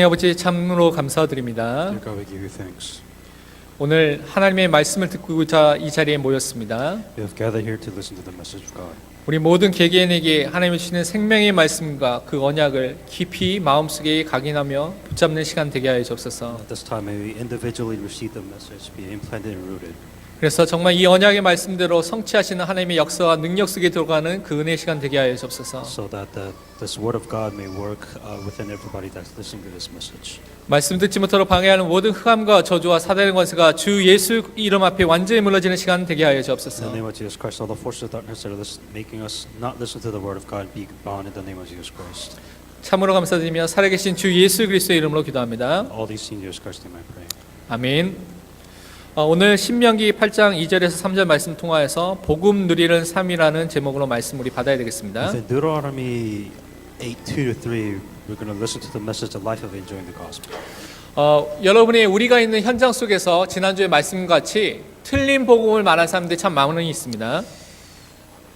아버지 참으로 감사드립니다. Dear God, we give you thanks. 오늘 하나님의 말씀을 듣고자 이 자리에 모였습니다. We have gathered here to listen to the message of God. 우리 모든 개개인에게 하나님이 주시는 생명의 말씀과 그 언약을 깊이 마음속에 각인하며 붙잡는 시간 되게 하여 주옵소서. At this time, may we individually receive the message, be implanted and rooted. 그래서 정말 이 언약의 말씀대로 성취하시는 하나님의 역사와 능력 속에 들어가는 그 은혜 시간 되게 하여 주옵소서. So that this word of God may work within everybody that's listening to this message. 말씀 듣지 못하도록 방해하는 모든 흑암과 저주와 사단의 권세가 주 예수 이름 앞에 완전히 무너지는 시간 되게 하여 In the 주옵소서. name of Jesus Christ, all the forces of darkness that are making us not listen to the word of God be bound in the name of Jesus Christ. 참으로 감사드리며 살아계신 주 예수 그리스도의 이름으로 기도합니다. All these in Jesus Christ's name I pray. 아멘. 오늘 신명기 8장 2절에서 3절 말씀 통하여서 복음 누리는 삶이라는 제목으로 말씀 우리 받아야 되겠습니다. Within Deuteronomy 8:2-3, we're going to listen to the message, the life of enjoying the gospel. 여러분이 우리가 있는 현장 속에서 지난주의 말씀같이 틀린 복음을 말하는 사람들이 참 많이 있습니다.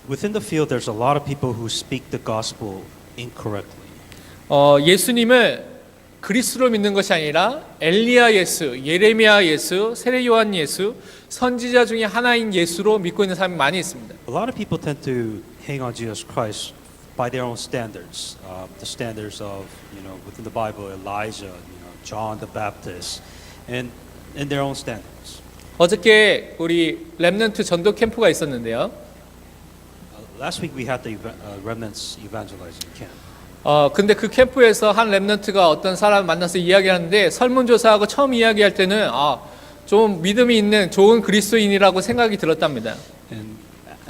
Within the field, there's a lot of people who speak the gospel incorrectly. 예수님을 그리스도로 믿는 것이 아니라 엘리야 예수, 예레미야 예수, 세례 요한 예수, 선지자 중에 하나인 예수로 믿고 있는 사람이 많이 있습니다. A lot of people tend to hang on Jesus Christ by their own standards, the standards of within the Bible, Elijah, John the Baptist, and their own standards. 어저께 우리 렘넌트 전도 캠프가 있었는데요. Last week we had the remnants evangelizing camp. 근데 그 캠프에서 한 렘넌트가 어떤 사람 만나서 이야기하는데 설문조사하고 처음 이야기할 때는 좀 믿음이 있는 좋은 그리스도인이라고 생각이 들었답니다. And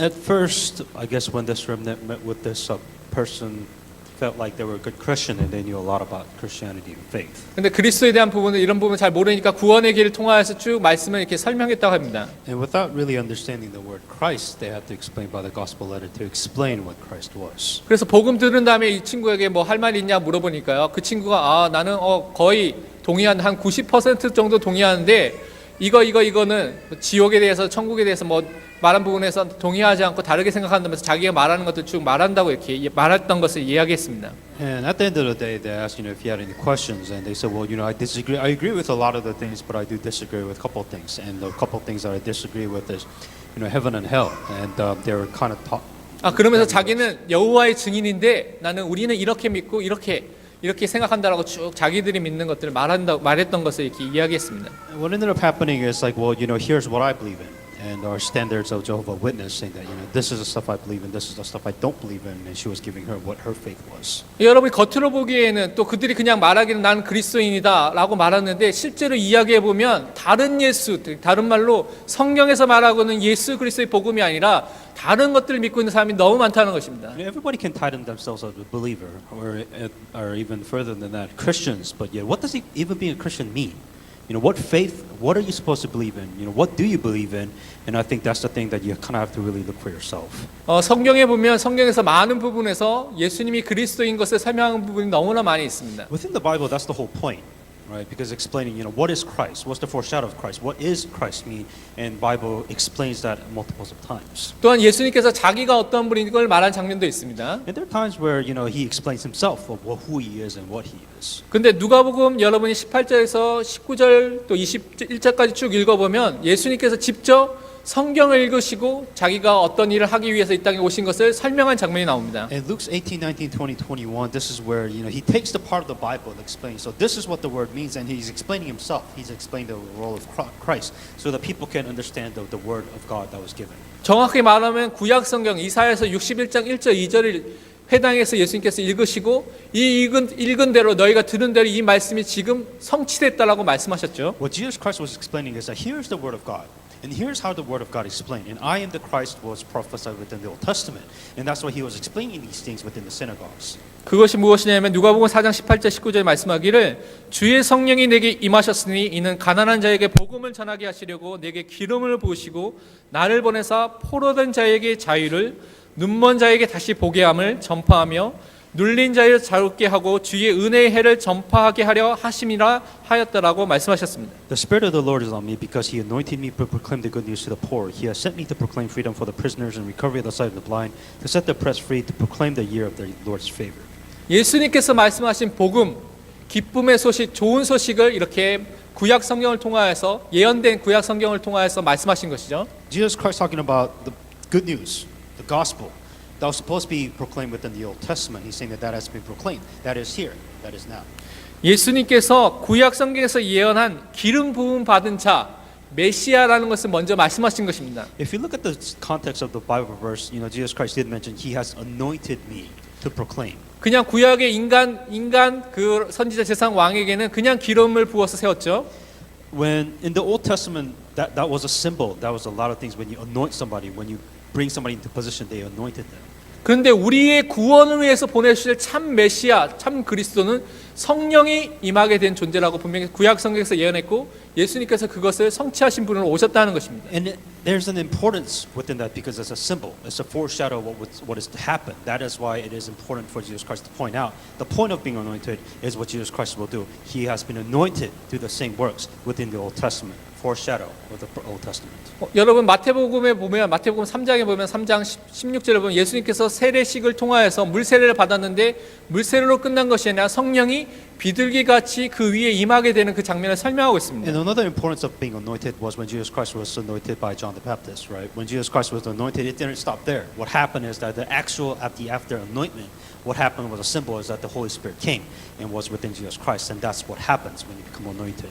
at first, I guess when this remnant met with this person, felt like they were a good Christian and they knew a lot about Christianity and faith. 근데 그리스도에 대한 부분은 이런 부분 잘 모르니까 구원의 길을 통하여서 쭉 말씀을 이렇게 설명했다고 합니다. And without really understanding the word Christ, they had to explain by the gospel letter to explain what Christ was. 그래서 복음 들은 다음에 이 친구에게 뭐 할 말 있냐 물어보니까요. 그 친구가 나는 거의 한 90% 정도 동의하는데 이거는 지옥에 대해서 천국에 대해서 뭐 말한 부분에서 동의하지 않고 다르게 생각한다면서 자기가 말하는 것들 쭉 말한다고 이렇게 말했던 것을 이야기했습니다. And at the end of the day, they asked, if you had any questions, and they said, well, I disagree. I agree with a lot of the things, but I do disagree with a couple of things. And the couple of things that I disagree with is, heaven and hell. And they were kind of taught. 그러면서 자기는 여호와의 증인인데 우리는 이렇게 믿고 이렇게 생각한다라고 쭉 자기들이 믿는 것들을 말했던 것을 이렇게 이야기했습니다. What ended up happening is like, well, here's what I believe in. And our standards of Jehovah's Witness saying that this is the stuff I believe in, this is the stuff I don't believe in, and she was giving her what her faith was. 여러분이 겉으로 보기에는 또 그들이 그냥 말하기는 난 그리스도인이다라고 말하는데 실제로 이야기해 보면 다른 예수, 다른 말로 성경에서 말하고는 예수 그리스도의 복음이 아니라 다른 것들을 믿고 있는 사람이 너무 많다는 것입니다. Everybody can title themselves as a believer, or even further than that, Christians. But yet, what does even being a Christian mean? What faith? What are you supposed to believe in? What do you believe in? And I think that's the thing that you kind of have to really look for yourself. 성경에 보면 성경에서 많은 부분에서 예수님이 그리스도인 것을 설명하는 부분이 너무나 많이 있습니다. Within the Bible, that's the whole point, right? Because explaining, what is Christ? What's the foreshadow of Christ? What is Christ mean? And Bible explains that multiples of times. 또한 예수님께서 자기가 어떤 분인 걸 말한 장면도 있습니다. And there are times where he explains himself of who he is and what he is. 근데 누가복음 여러분이 18절에서 19절 또 21절까지 쭉 읽어보면 예수님께서 직접 성경을 읽으시고 자기가 어떤 일을 하기 위해서 이 땅에 오신 것을 설명한 장면이 나옵니다. In Luke 18, 19, 20, 21, this is where he takes the part of the Bible and explains. So this is what the word means, and he's explaining himself. He's explaining the role of Christ, so that people can understand the word of God that was given. 정확히 말하면 구약 성경 이사야서 61장 1절 2절을 회당에서 예수님께서 읽으시고 이 읽은 대로 너희가 들은 대로 이 말씀이 지금 성취됐다라고 말씀하셨죠. What Jesus Christ was explaining is that here's the word of God. And here's how the word of God is explained. And I am the Christ was prophesied within the Old Testament. And that's why he was explaining these things within the synagogues. 그것이 무엇이냐면 누가복음 4장 18절 19절 말씀하기를 주의 성령이 내게 임하셨으니 이는 가난한 자에게 복음을 전하게 하시려고 내게 기름을 부으시고 나를 보내사 포로된 자에게 자유를 눈먼 자에게 다시 보게 함을 전파하며 눌린 자를 자유롭게 하고 주의 은혜의 해를 전파하게 하려 하심이라 하였다라고 말씀하셨습니다. The Spirit of the Lord is on me because He anointed me to proclaim the good news to the poor. He has sent me to proclaim freedom for the prisoners and recovery of the sight of the blind, to set the oppressed free, to proclaim the year of the Lord's favor. 예수님께서 말씀하신 복음, 기쁨의 소식, 좋은 소식을 이렇게 구약 성경을 통하여서 예언된 구약 성경을 통하여서 말씀하신 것이죠. Jesus Christ talking about the good news, the gospel that was supposed to be proclaimed within the Old Testament. He's saying that that has been proclaimed. That is here. That is now. 예수님께서 구약 성경에서 예언한 기름 부음 받은 자 메시아라는 것을 먼저 말씀하신 것입니다. If you look at the context of the Bible verse, Jesus Christ did mention He has anointed me to proclaim. 그냥 구약의 인간 그 선지자 제사장 왕에게는 그냥 기름을 부어서 세웠죠. When in the Old Testament, that was a symbol. That was a lot of things. When you anoint somebody, when you bring somebody into position, they anointed them. 그런데 우리의 구원을 위해서 보내주실 참 메시아, 참 그리스도는 성령이 임하게 된 존재라고 분명히 구약 성경에서 예언했고 예수님께서 그것을 성취하신 분으로 오셨다는 것입니다. And there's an importance within that because it's a symbol. It's a foreshadow of what is to happen. That is why it is important for Jesus Christ to point out. The point of being anointed is what Jesus Christ will do. He has been anointed to do the same works within the Old Testament. Foreshadow of the Old Testament. 여러분 마태복음에 보면 마태복음 3장에 보면 3장 16절에 보면 예수님께서 세례식을 통하여서 물세례를 받았는데 물세례로 끝난 것이 아니라 성령이 비둘기같이 그 위에 임하게 되는 그 장면을 설명하고 있습니다. And another importance of being anointed was when Jesus Christ was anointed by John the Baptist, right? When Jesus Christ was anointed, it didn't stop there. What happened is that after anointment, what happened was a symbol is that the Holy Spirit came and was within Jesus Christ, and that's what happens when you become anointed.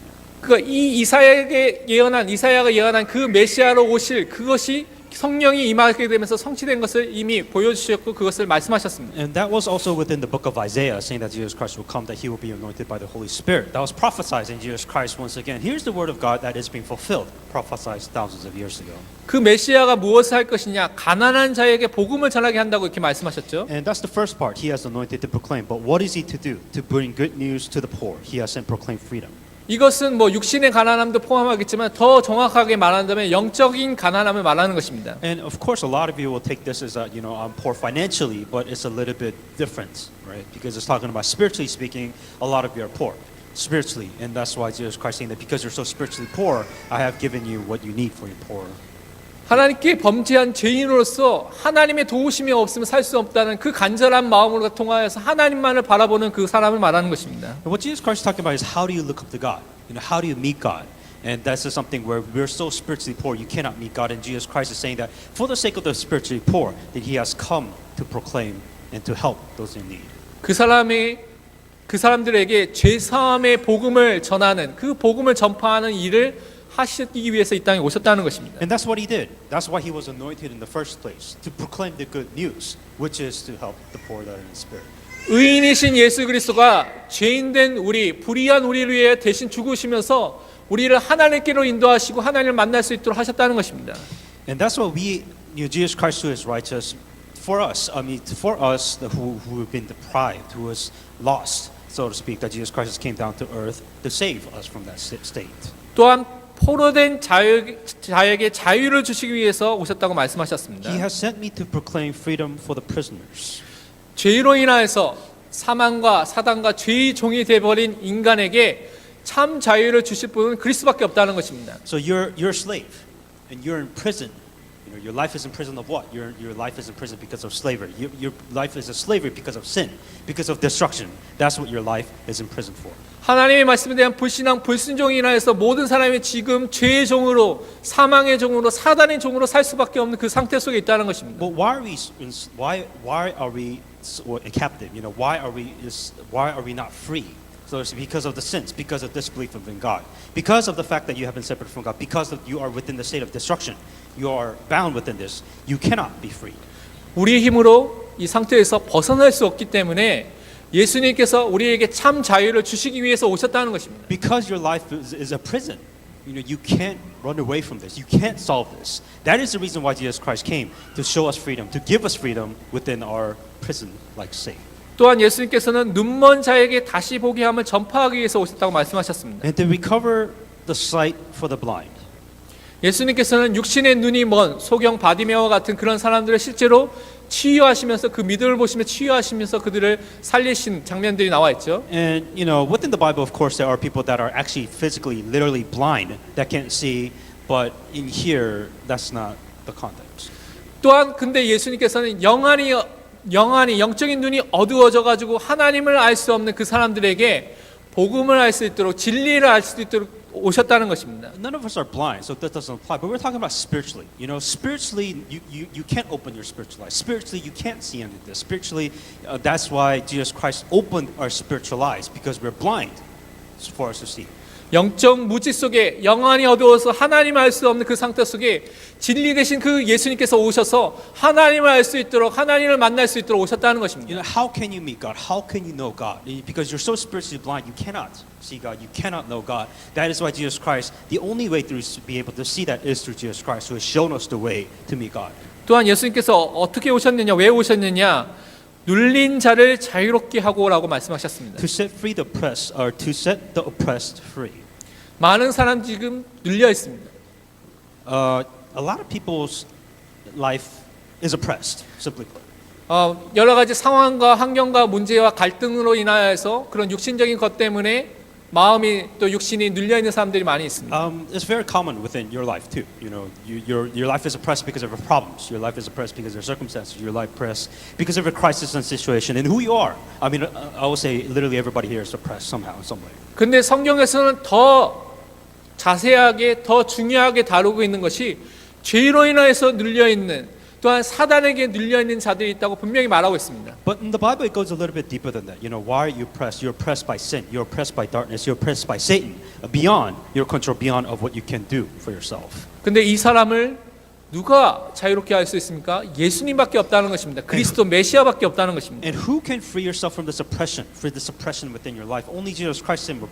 이 이사야가 예언한 그 메시아로 오실 그것이 성령이 임하게 되면서 성취된 것을 이미 보여주셨고 그것을 말씀하셨습니다. And that was also within the book of Isaiah, saying that Jesus Christ will come, that He will be anointed by the Holy Spirit. That was prophesizing Jesus Christ once again. Here's the word of God that is being fulfilled, prophesied thousands of years ago. 그 메시아가 무엇을 할 것이냐? 가난한 자에게 복음을 전하게 한다고 이렇게 말씀하셨죠. And that's the first part. He has anointed to proclaim. But what is He to do? To bring good news to the poor. He has sent proclaim freedom. 이것은 뭐 육신의 가난함도 포함하겠지만 더 정확하게 말한다면 영적인 가난함을 말하는 것입니다. And of course, a lot of you will take this as I'm poor financially, but it's a little bit different, right? Because it's talking about spiritually speaking, a lot of you are poor spiritually, and that's why Jesus Christ saying that because you're so spiritually poor, I have given you what you need for your poor. 하나님께 범죄한 죄인으로서 하나님의 도우심이 없으면 살 수 없다는 그 간절한 마음으로 통하여서 하나님만을 바라보는 그 사람을 말하는 것입니다. And what Jesus Christ is talking about is how do you look up to God? How do you meet God? And that's just something where we're so spiritually poor, you cannot meet God. And Jesus Christ is saying that for the sake of the spiritually poor, that He has come to proclaim and to help those in need. 그 사람들에게 죄 사함의 복음을 전하는 그 복음을 전파하는 일을 하시기 위해서 이 땅에 오셨다는 것입니다. And that's what He did. That's why He was anointed in the first place, to proclaim the good news, which is to help the poor that are in spirit. 의인이신 예수 그리스도가 죄인된 우리, 불의한 우리를 위해 대신 죽으시면서 우리를 하나님께로 인도하시고 하나님을 만날 수 있도록 하셨다는 것입니다. And that's what Jesus Christ who is righteous, for us who have been deprived, who is lost, so to speak, that Jesus Christ came down to earth to save us from that state. 또한 포로된 자에게 자유를 주시기 위해서 오셨다고 말씀하셨습니다. He has sent me to proclaim freedom for the prisoners. 죄로 인하여서 사망과 사단과 죄의 종이 되어버린 인간에게 참 자유를 주실 분은 그리스도밖에 없다는 것입니다. So you're a slave, and you're in prison. Your life is in prison of what? Your life is in prison because of slavery. Your life is a slavery because of sin, because of destruction. That's what your life is in prison for. 하나님의 말씀에 대한 불신앙, 불순종이 인하여서 모든 사람이 지금 죄의 종으로, 사망의 종으로, 사단의 종으로 살 수밖에 없는 그 상태 속에 있다는 것입니다. But why are we captive? Why are we not free? So it's because of the sins, because of disbelief in God, because of the fact that you have been separated from God, because you are within the state of destruction. You are bound within this. You cannot be free. 우리의 힘으로 이 상태에서 벗어날 수 없기 때문에 예수님께서 우리에게 참 자유를 주시기 위해서 오셨다는 것입니다. Because your life is a prison. You can't run away from this. You can't solve this. That is the reason why Jesus Christ came, to show us freedom, to give us freedom within our prison-like state. 또한 예수님께서는 눈먼 자에게 다시 보게 함을 전파하기 위해서 오셨다고 말씀하셨습니다. And to recover the sight for the blind. 예수님께서는 육신의 눈이 먼 소경 바디메어와 같은 그런 사람들을 실제로 치유하시면서 그 믿음을 보시며 치유하시면서 그들을 살리신 장면들이 나와 있죠. And within the Bible, of course, there are people that are actually physically, literally blind that can't see, but in here, that's not the context. 또한 근데 예수님께서는 영적인 눈이 어두워져 가지고 하나님을 알 수 없는 그 사람들에게 복음을 알 수 있도록 진리를 알 수 있도록 오셨다는 것입니다. None of us are blind, so that doesn't apply. But we're talking about spiritually. You know, spiritually, you can't open your spiritual eyes. Spiritually, you can't see any of this. Spiritually, that's why Jesus Christ opened our spiritual eyes, because we're blind for us to see. 영적 무지 속에 영안이 어두워서 하나님을 알 수 없는 그 상태 속에 진리 대신 그 예수님께서 오셔서 하나님을 알 수 있도록 하나님을 만날 수 있도록 오셨다는 You 것입니다. know, how can you meet God? How can you know God? Because you're so spiritually blind, you cannot see God. You cannot know God. That is why Jesus Christ, the only way to be able to see that is through Jesus Christ, who has shown us the way to meet God. 또한 예수님께서 어떻게 오셨느냐, 왜 오셨느냐, 눌린 자를 자유롭게 하고라고 말씀하셨습니다. To set free the oppressed, or to set the oppressed free. 많은 사람 지금 눌려 있습니다. A lot of people's life is oppressed, simply put. 여러 가지 상황과 환경과 문제와 갈등으로 인하여서 그런 육신적인 것 때문에 마음이 또 육신이 눌려 있는 사람들이 많이 있습니다. It's very common within your life too. You know, your life is oppressed because of your problems. Your life is oppressed because of your circumstances. Your life oppressed because of your crisis and situation and who you are. I mean, I would say literally everybody here is oppressed somehow, in some way. 근데 성경에서는 더 자세하게 더 중요하게 다루고 있는 것이 죄로 인하여서 눌려 있는 또한 사단에게 눌려 있는 자들이 있다고 분명히 말하고 있습니다. But in the Bible, it goes a little bit deeper than that. You know, why are you oppressed? You're oppressed by sin. You're oppressed by darkness. You're oppressed by Satan. Beyond your control, beyond of what you can do for yourself. 근데 이 사람을 누가 자유롭게 할 수 있습니까? 예수님밖에 없다는 것입니다. 그리스도 메시아밖에 없다는 것입니다. And who can free yourself from this oppression? For this oppression within your life, only Jesus Christ will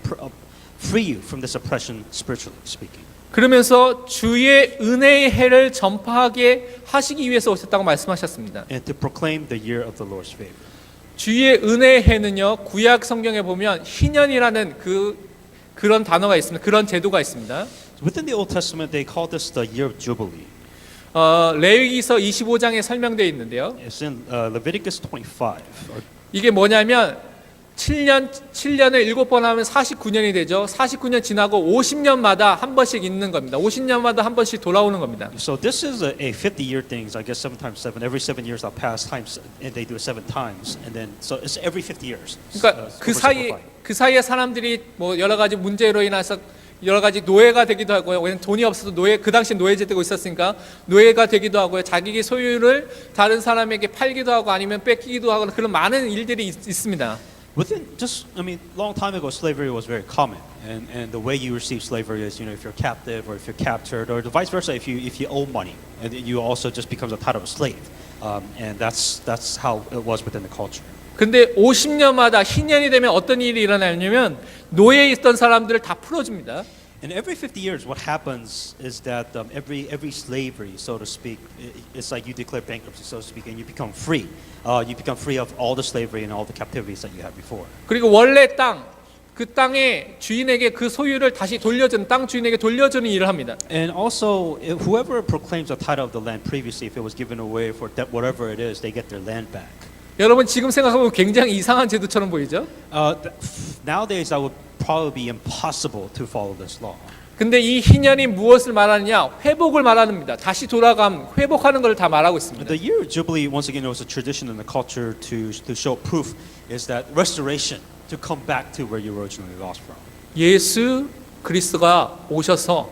free you from this oppression, spiritually speaking. 그러면서 주의 은혜의 해를 전파하게 하시기 위해서 오셨다고 말씀하셨습니다. And to proclaim the year of the Lord's favor. 주의 은혜의 해는요, 구약 성경에 보면 희년이라는 그런 단어가 있습니다. 그런 제도가 있습니다. Within the Old Testament, they call this the year of Jubilee. 레위기서 25장에 설명되어 있는데요. It's in Leviticus 25. 이게 뭐냐면 7년을 7번 하면 49년이 되죠. 49년 지나고 50년마다 한 번씩 있는 겁니다. 50년마다 한 번씩 돌아오는 겁니다. So this is a 50-year thing. I guess 7 times 7. Every 7 years I'll pass times, and they do it 7 times, and then so it's every 50 years. 그러니까 그 사이에 사람들이 뭐 여러 가지 문제로 인해서 여러 가지 노예가 되기도 하고요. 왜냐면 돈이 없어서 그 당시 노예제도가 있었으니까 노예가 되기도 하고요. 자기의 소유를 다른 사람에게 팔기도 하고 아니면 뺏기기도 하고 그런 많은 일들이 있습니다. Within just, I mean, long time ago, slavery was very common, and the way you receive slavery is, you know, if you're captive or if you're captured, or the vice versa, if you owe money, and you also just becomes a title of a slave, and that's how it was within the culture. 근데 50년마다 희년이 되면 어떤 일이 일어나냐면 노예에 있던 사람들을 다 풀어줍니다. And every 50 years, what happens is that every slavery, so to speak, it's like you declare bankruptcy, so to speak, and you become free. You become free of all the slavery and all the captivities that you had before. 그리고 원래 그 땅의 주인에게 그 소유를 다시 돌려주는 땅 주인에게 돌려주는 일을 합니다. And also, whoever proclaims the title of the land previously, if it was given away for debt, whatever it is, they get their land back. 여러분 지금 생각하면 굉장히 이상한 제도처럼 보이죠? Nowadays, that would probably be impossible to follow this law. 근데 이 희년이 무엇을 말하느냐? 회복을 말합니다. 다시 돌아감, 회복하는 걸 다 말하고 있습니다. The year of Jubilee, once again, it was a tradition in the culture to show proof, is that restoration, to come back to where you originally lost from. 예수 그리스도가 오셔서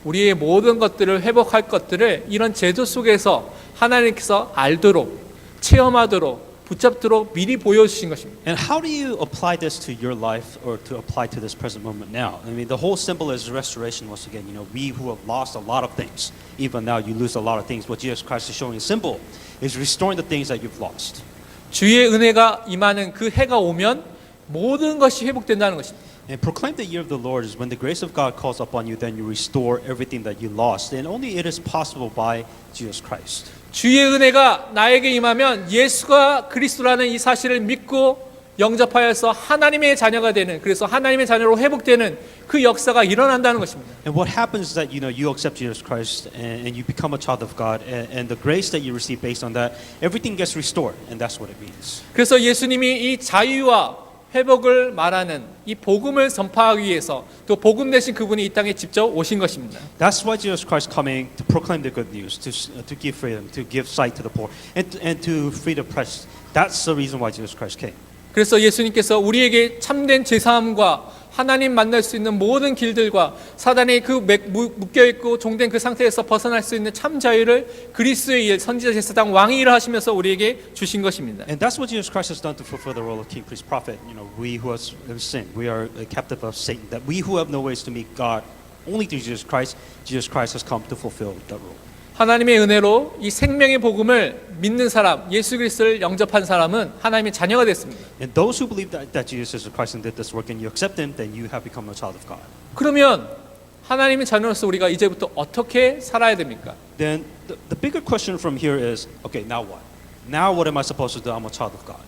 우리의 모든 것들을 회복할 것들을 이런 제도 속에서 하나님께서 알도록, 체험하도록, 붙잡도록 미리 보여주신 것입니다. And how do you apply this to your life or to apply to this present moment now? I mean, the whole symbol is restoration once again. You know, we who have lost a lot of things, even now you lose a lot of things. What Jesus Christ is showing a symbol is restoring the things that you've lost. 주의 은혜가 임하는 그 해가 오면 모든 것이 회복된다는 것입니다. And proclaim the year of the Lord is when the grace of God calls upon you, then you restore everything that you lost. And only it is possible by Jesus Christ. 주의 은혜가 나에게 임하면 예수가 그리스도라는 이 사실을 믿고 영접하여서 하나님의 자녀가 되는, 그래서 하나님의 자녀로 회복되는 그 역사가 일어난다는 것입니다. And what happens is that you accept Jesus Christ and you become a child of God, and the grace that you receive based on that, everything gets restored, and that's what it means. 그래서 예수님이 이 자유와 회복을 말하는 이 복음을 전파하기 위해서 또 복음 되신 그분이 이 땅에 직접 오신 것입니다. That's why Jesus Christ coming to proclaim the good news, to give freedom, to give sight to the poor, and to free the oppressed. That's the reason why Jesus Christ came. 그래서 예수님께서 우리에게 참된 제사함과 하나님 만날 수 있는 모든 길들과 사단의 그 묶여있고 종된 그 상태에서 벗어날 수 있는 참 자유를 그리스도의 일, 선지자, 제사장, 왕의 일을 하시면서 우리에게 주신 것입니다. And that's what Jesus Christ has done to fulfill the role of king, priest, prophet. You know, we who have sinned, we are captive of Satan. That we who have no ways to meet God, only through Jesus Christ has come to fulfill that role. 하나님의 은혜로 이 생명의 복음을 믿는 사람, 예수 그리스도를 영접한 사람은 하나님의 자녀가 됐습니다. And those who believe that Jesus is Christ and did this work, and you accept Him, then you have become a child of God. 그러면 하나님의 자녀로서 우리가 이제부터 어떻게 살아야 됩니까? Then the bigger question from here is, okay, now what? Now what am I supposed to do? I'm a child of God.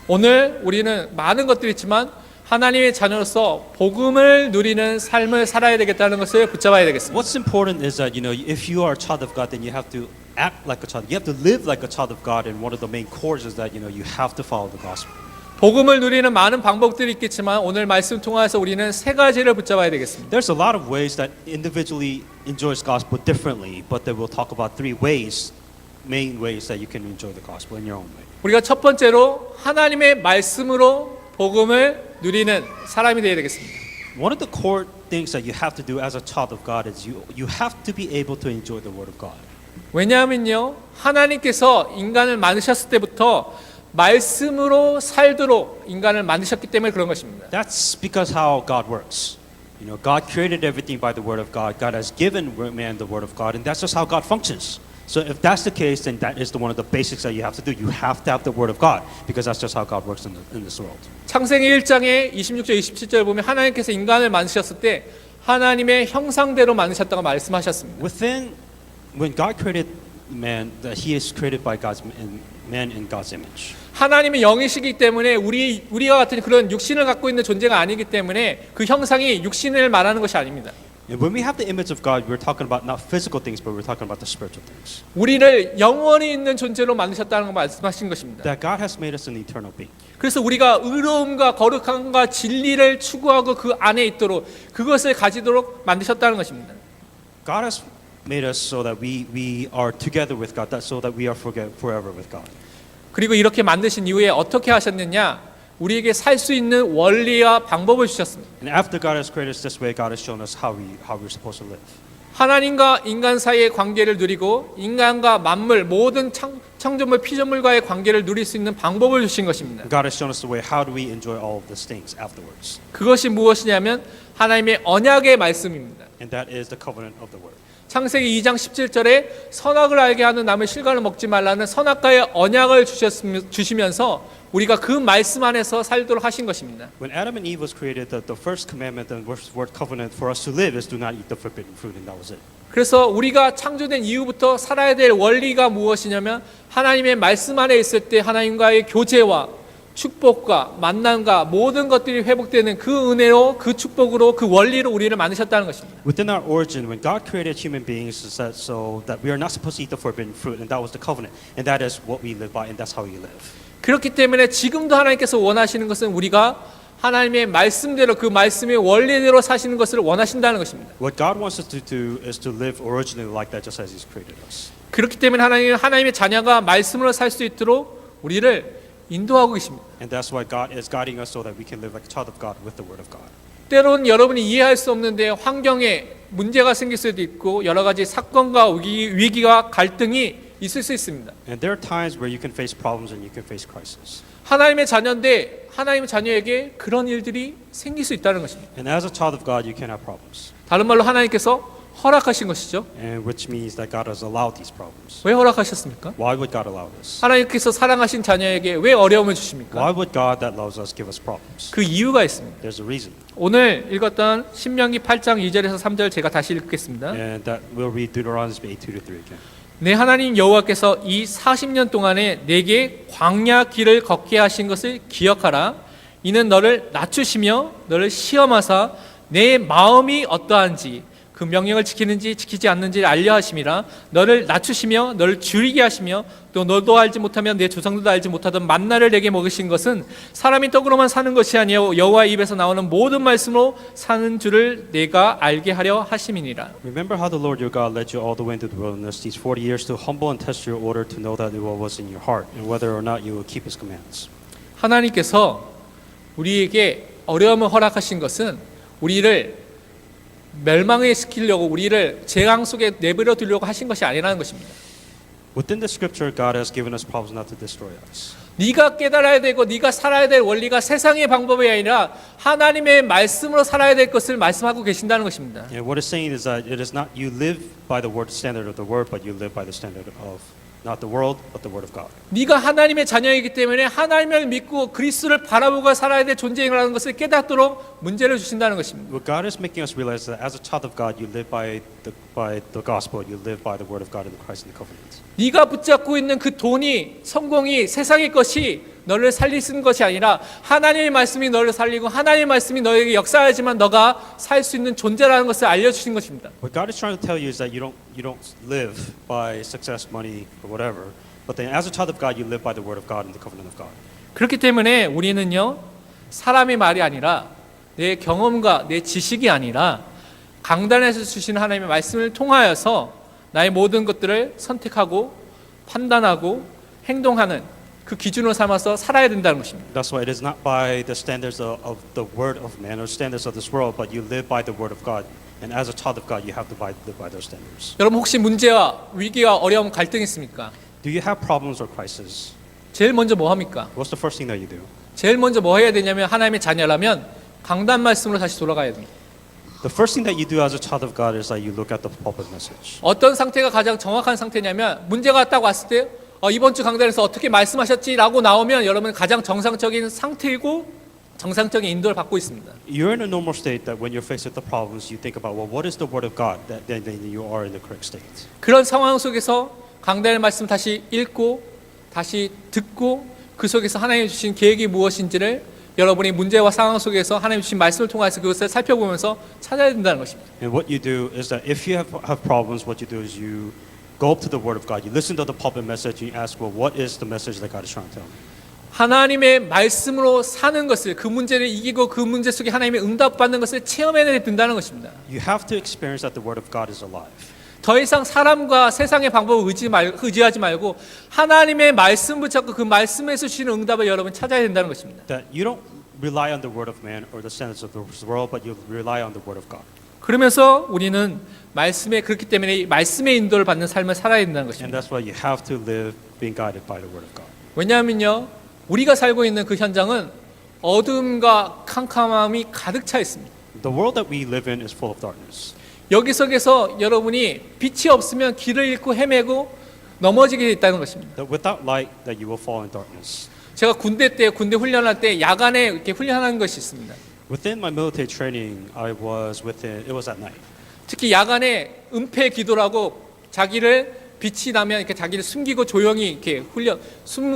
오늘 우리는 많은 것들이 있지만 하나님의 자녀로서 복음을 누리는 삶을 살아야 되겠다는 것을 붙잡아야 되겠습니다. What's important is that, you know, if you are a child of God, then you have to act like a child. You have to live like a child of God, and one of the main cores is that, you know, you have to follow the gospel. 복음을 누리는 많은 방법들이 있겠지만 오늘 말씀 통해서 우리는 세 가지를 붙잡아야 되겠습니다. There's a lot of ways that individually enjoys gospel differently, but then we'll talk about three ways, main ways that you can enjoy the gospel in your own way. 우리가 첫 번째로 하나님의 말씀으로 복음을 누리는 사람이 되어야 되겠습니다. One of the core things that you have to do as a child of God is you have to be able to enjoy the word of God. 왜냐하면요, 하나님께서 인간을 만드셨을 때부터 말씀으로 살도록 인간을 만드셨기 때문에 그런 것입니다. That's because how God works. You know, God created everything by the word of God. God has given man the word of God, and that's just how God functions. So if that's the case, then that is one of the basics that you have to do. You have to have the word of God, because that's just how God works in this world. 창세기 1장의 26절 27절 보면 하나님께서 인간을 만드셨을 때 하나님의 형상대로 만드셨다고 말씀하셨습니다. When God created man, that he is created by man in God's image. 하나님의 영이시기 때문에 우리와 같은 그런 육신을 갖고 있는 존재가 아니기 때문에 그 형상이 육신을 말하는 것이 아닙니다. And when we have the image of God, we're talking about not physical things, but we're talking about the spiritual things. 우리를 영원히 있는 존재로 만드셨다는 걸 말씀하신 것입니다. That God has made us an eternal being. 그래서 우리가 의로움과 거룩함과 진리를 추구하고 그 안에 있도록 그것을 가지도록 만드셨다는 것입니다. God has made us so that we are together with God, so that we are forever with God. 그리고 이렇게 만드신 이후에 어떻게 하셨느냐? 우리에게 살 수 있는 원리와 방법을 주셨습니다. And after God has created us this way, God has shown us how we're supposed to live. 하나님과 인간 사이의 관계를 누리고 인간과 만물 모든 창조물 피조물과의 관계를 누릴 수 있는 방법을 주신 것입니다. God has shown us the way. How do we enjoy all of these things afterwards? 그것이 무엇이냐면 하나님의 언약의 말씀입니다. And that is the covenant of the word. 창세기 2장 17절에 선악을 알게 하는 나무의 실과를 먹지 말라는 선악과의 언약을 주시면서 우리가 그 말씀 안에서 살도록 하신 것입니다. When Adam and Eve was created, the first commandment and word covenant for us to live is do not eat the forbidden fruit, and that was it. 그래서 우리가 창조된 이후부터 살아야 될 원리가 무엇이냐면 하나님의 말씀 안에 있을 때 하나님과의 교제와 축복과 만남과 모든 것들이 회복되는 그 은혜로 그 축복으로 그 원리로 우리를 만드셨다는 것입니다. Within our origin, when God created human beings, so that we are not supposed to eat the forbidden fruit, and that was the covenant, and that is what we live by, and that's how we live. 그렇기 때문에 지금도 하나님께서 원하시는 것은 우리가 하나님의 말씀대로 그 말씀의 원리대로 사시는 것을 원하신다는 것입니다. What God wants us to do is to live originally like that, just as He's created us. 그렇기 때문에 하나님의 자녀가 말씀으로 살 수 있도록 우리를 인도하고 계십니다. And that's why God is guiding us so that we can live like a child of God with the Word of God. 때로는 여러분이 이해할 수 없는데 환경에 문제가 생길 수도 있고 여러 가지 사건과 위기와 갈등이 있을 수 있습니다. And there are times where you can face problems and you can face crisis. 하나님의 자녀인데 하나님의 자녀에게 그런 일들이 생길 수 있다는 것입니다. And as a child of God, you can have problems. 다른 말로 하나님께서 허락하신 것이죠. And which means that God has allowed these problems. 왜 허락하셨습니까? Why would God allow this? 하나님께서 사랑하신 자녀에게 왜 어려움을 주십니까? Why would God that loves us give us problems? 그 이유가 있습니다. There's a reason. 오늘 읽었던 신명기 8장 2절에서 3절 제가 다시 읽겠습니다. And that we'll read Deuteronomy 8:2-3 again. 내 하나님 여호와께서 이 40년 동안에 내게 광야 길을 걷게 하신 것을 기억하라. 이는 너를 낮추시며 너를 시험하사 내 마음이 어떠한지 그 명령을 지키는지 지키지 않는지를 알려 하심이라. 너를 낮추시며 너를 줄이게 하시며 또 너도 알지 못하면 내 조상들도 알지 못하던 만나를 내게 먹으신 것은 사람이 떡으로만 사는 것이 아니요 여호와의 입에서 나오는 모든 말씀으로 사는 줄을 내가 알게 하려 하심이니라. Remember how the Lord your God led you all the way into the wilderness these 40 years to humble and test your order to know that what was in your heart and whether or not you will keep His commands. 하나님께서 우리에게 어려움을 허락하신 것은 우리를 멸망에 시키려고 우리를 재앙 속에 내버려 두려고 하신 것이 아니라는 것입니다. Within the scripture, God has given us problems not to destroy us. 네가 깨달아야 되고 네가 살아야 될 원리가 세상의 방법이 아니라 하나님의 말씀으로 살아야 될 것을 말씀하고 계신다는 것입니다. And what it's saying is that it is not you live by the word standard of the word, but you live by the standard of not the world, but the word of God. 네가 하나님의 자녀이기 때문에 하나님을 믿고 그리스도를 바라보고 살아야 될 존재라는 것을 깨닫도록 문제를 주신다는 것입니다. What God is making us realize that as a child of God, you live by the gospel, you live by the word of God in Christ and the covenant. 네가 붙잡고 있는 그 돈이 성공이 세상의 것이 너를 살릴 수 있는 것이 아니라 하나님의 말씀이 너를 살리고 하나님의 말씀이 너에게 역사하지만 너가 살 수 있는 존재라는 것을 알려주신 것입니다. What God is trying to tell you is that you don't live by success, money, or whatever, but then as a child of God, you live by the word of God and the covenant of God. 그렇기 때문에 우리는요 사람의 말이 아니라 내 경험과 내 지식이 아니라 강단에서 주신 하나님의 말씀을 통하여서 나의 모든 것들을 선택하고 판단하고 행동하는 그 기준으로 삼아서 살아야 된다는 것입니다. That's why it is not by the standards of the word of man or standards of this world, but you live by the word of God. And as a child of God, you have to live by those standards. 여러분 혹시 문제와 위기와 어려움, 갈등이 있습니까? Do you have problems or crises? 제일 먼저 뭐 합니까? What's the first thing that you do? 제일 먼저 뭐 해야 되냐면 하나님의 자녀라면 강단 말씀으로 다시 돌아가야 됩니다. The first thing that you do as a child of God is that you look at the pulpit message. 어떤 상태가 가장 정확한 상태냐면 문제가 딱 왔을 때 이번 주 강단에서 어떻게 말씀하셨지라고 나오면 여러분 가장 정상적인 상태이고 정상적인 인도를 받고 있습니다. You're in a normal state that when you're faced with the problems, you think about, well, what is the word of God? Then you are in the correct state. 그런 상황 속에서 강단의 말씀 다시 읽고 다시 듣고 그 속에서 하나님 주신 계획이 무엇인지를 여러분이 문제와 상황 속에서 하나님 주신 말씀을 통해서 그것을 살펴보면서 찾아야 된다는 것입니다. And what you do is that if you have problems, what you do is you go up to the word of God. You listen to the pulpit message and you ask, well, what is the message that God is trying to tell me? 하나님의 말씀으로 사는 것을 그 문제를 이기고 그 문제 속에 하나님의 응답받는 것을 체험해내야 된다는 것입니다. You have to experience that the word of God is alive. 더 이상 사람과 세상의 방법을 의지하지 말고 하나님의 말씀 붙잡고 그 말씀에서 주시는 응답을 여러분 찾아야 된다는 것입니다. That you don't rely on the word of man or the standards of this world, but you rely on the word of God. 그러면서 우리는 말씀에 그렇기 때문에 말씀의 인도를 받는 삶을 살아야 된다는 And 것입니다. that's why you have to live being guided by the word of God. 왜냐하면요, 우리가 살고 있는 그 현장은 어둠과 캄캄함이 가득 차 있습니다. The world that we live in is full of darkness. 여기서 여러분이 빛이 없으면 길을 잃고 헤매고 넘어지게 있다는 것입니다. That without light, that you will fall in darkness. 제가 군대 훈련할 때 야간에 이렇게 훈련하는 것이 있습니다. Within my military training, it was at night. 특히 야간에 은폐 기도라고 자기를 빛이 나면 이렇게 자기를 숨기고 조용히 이렇게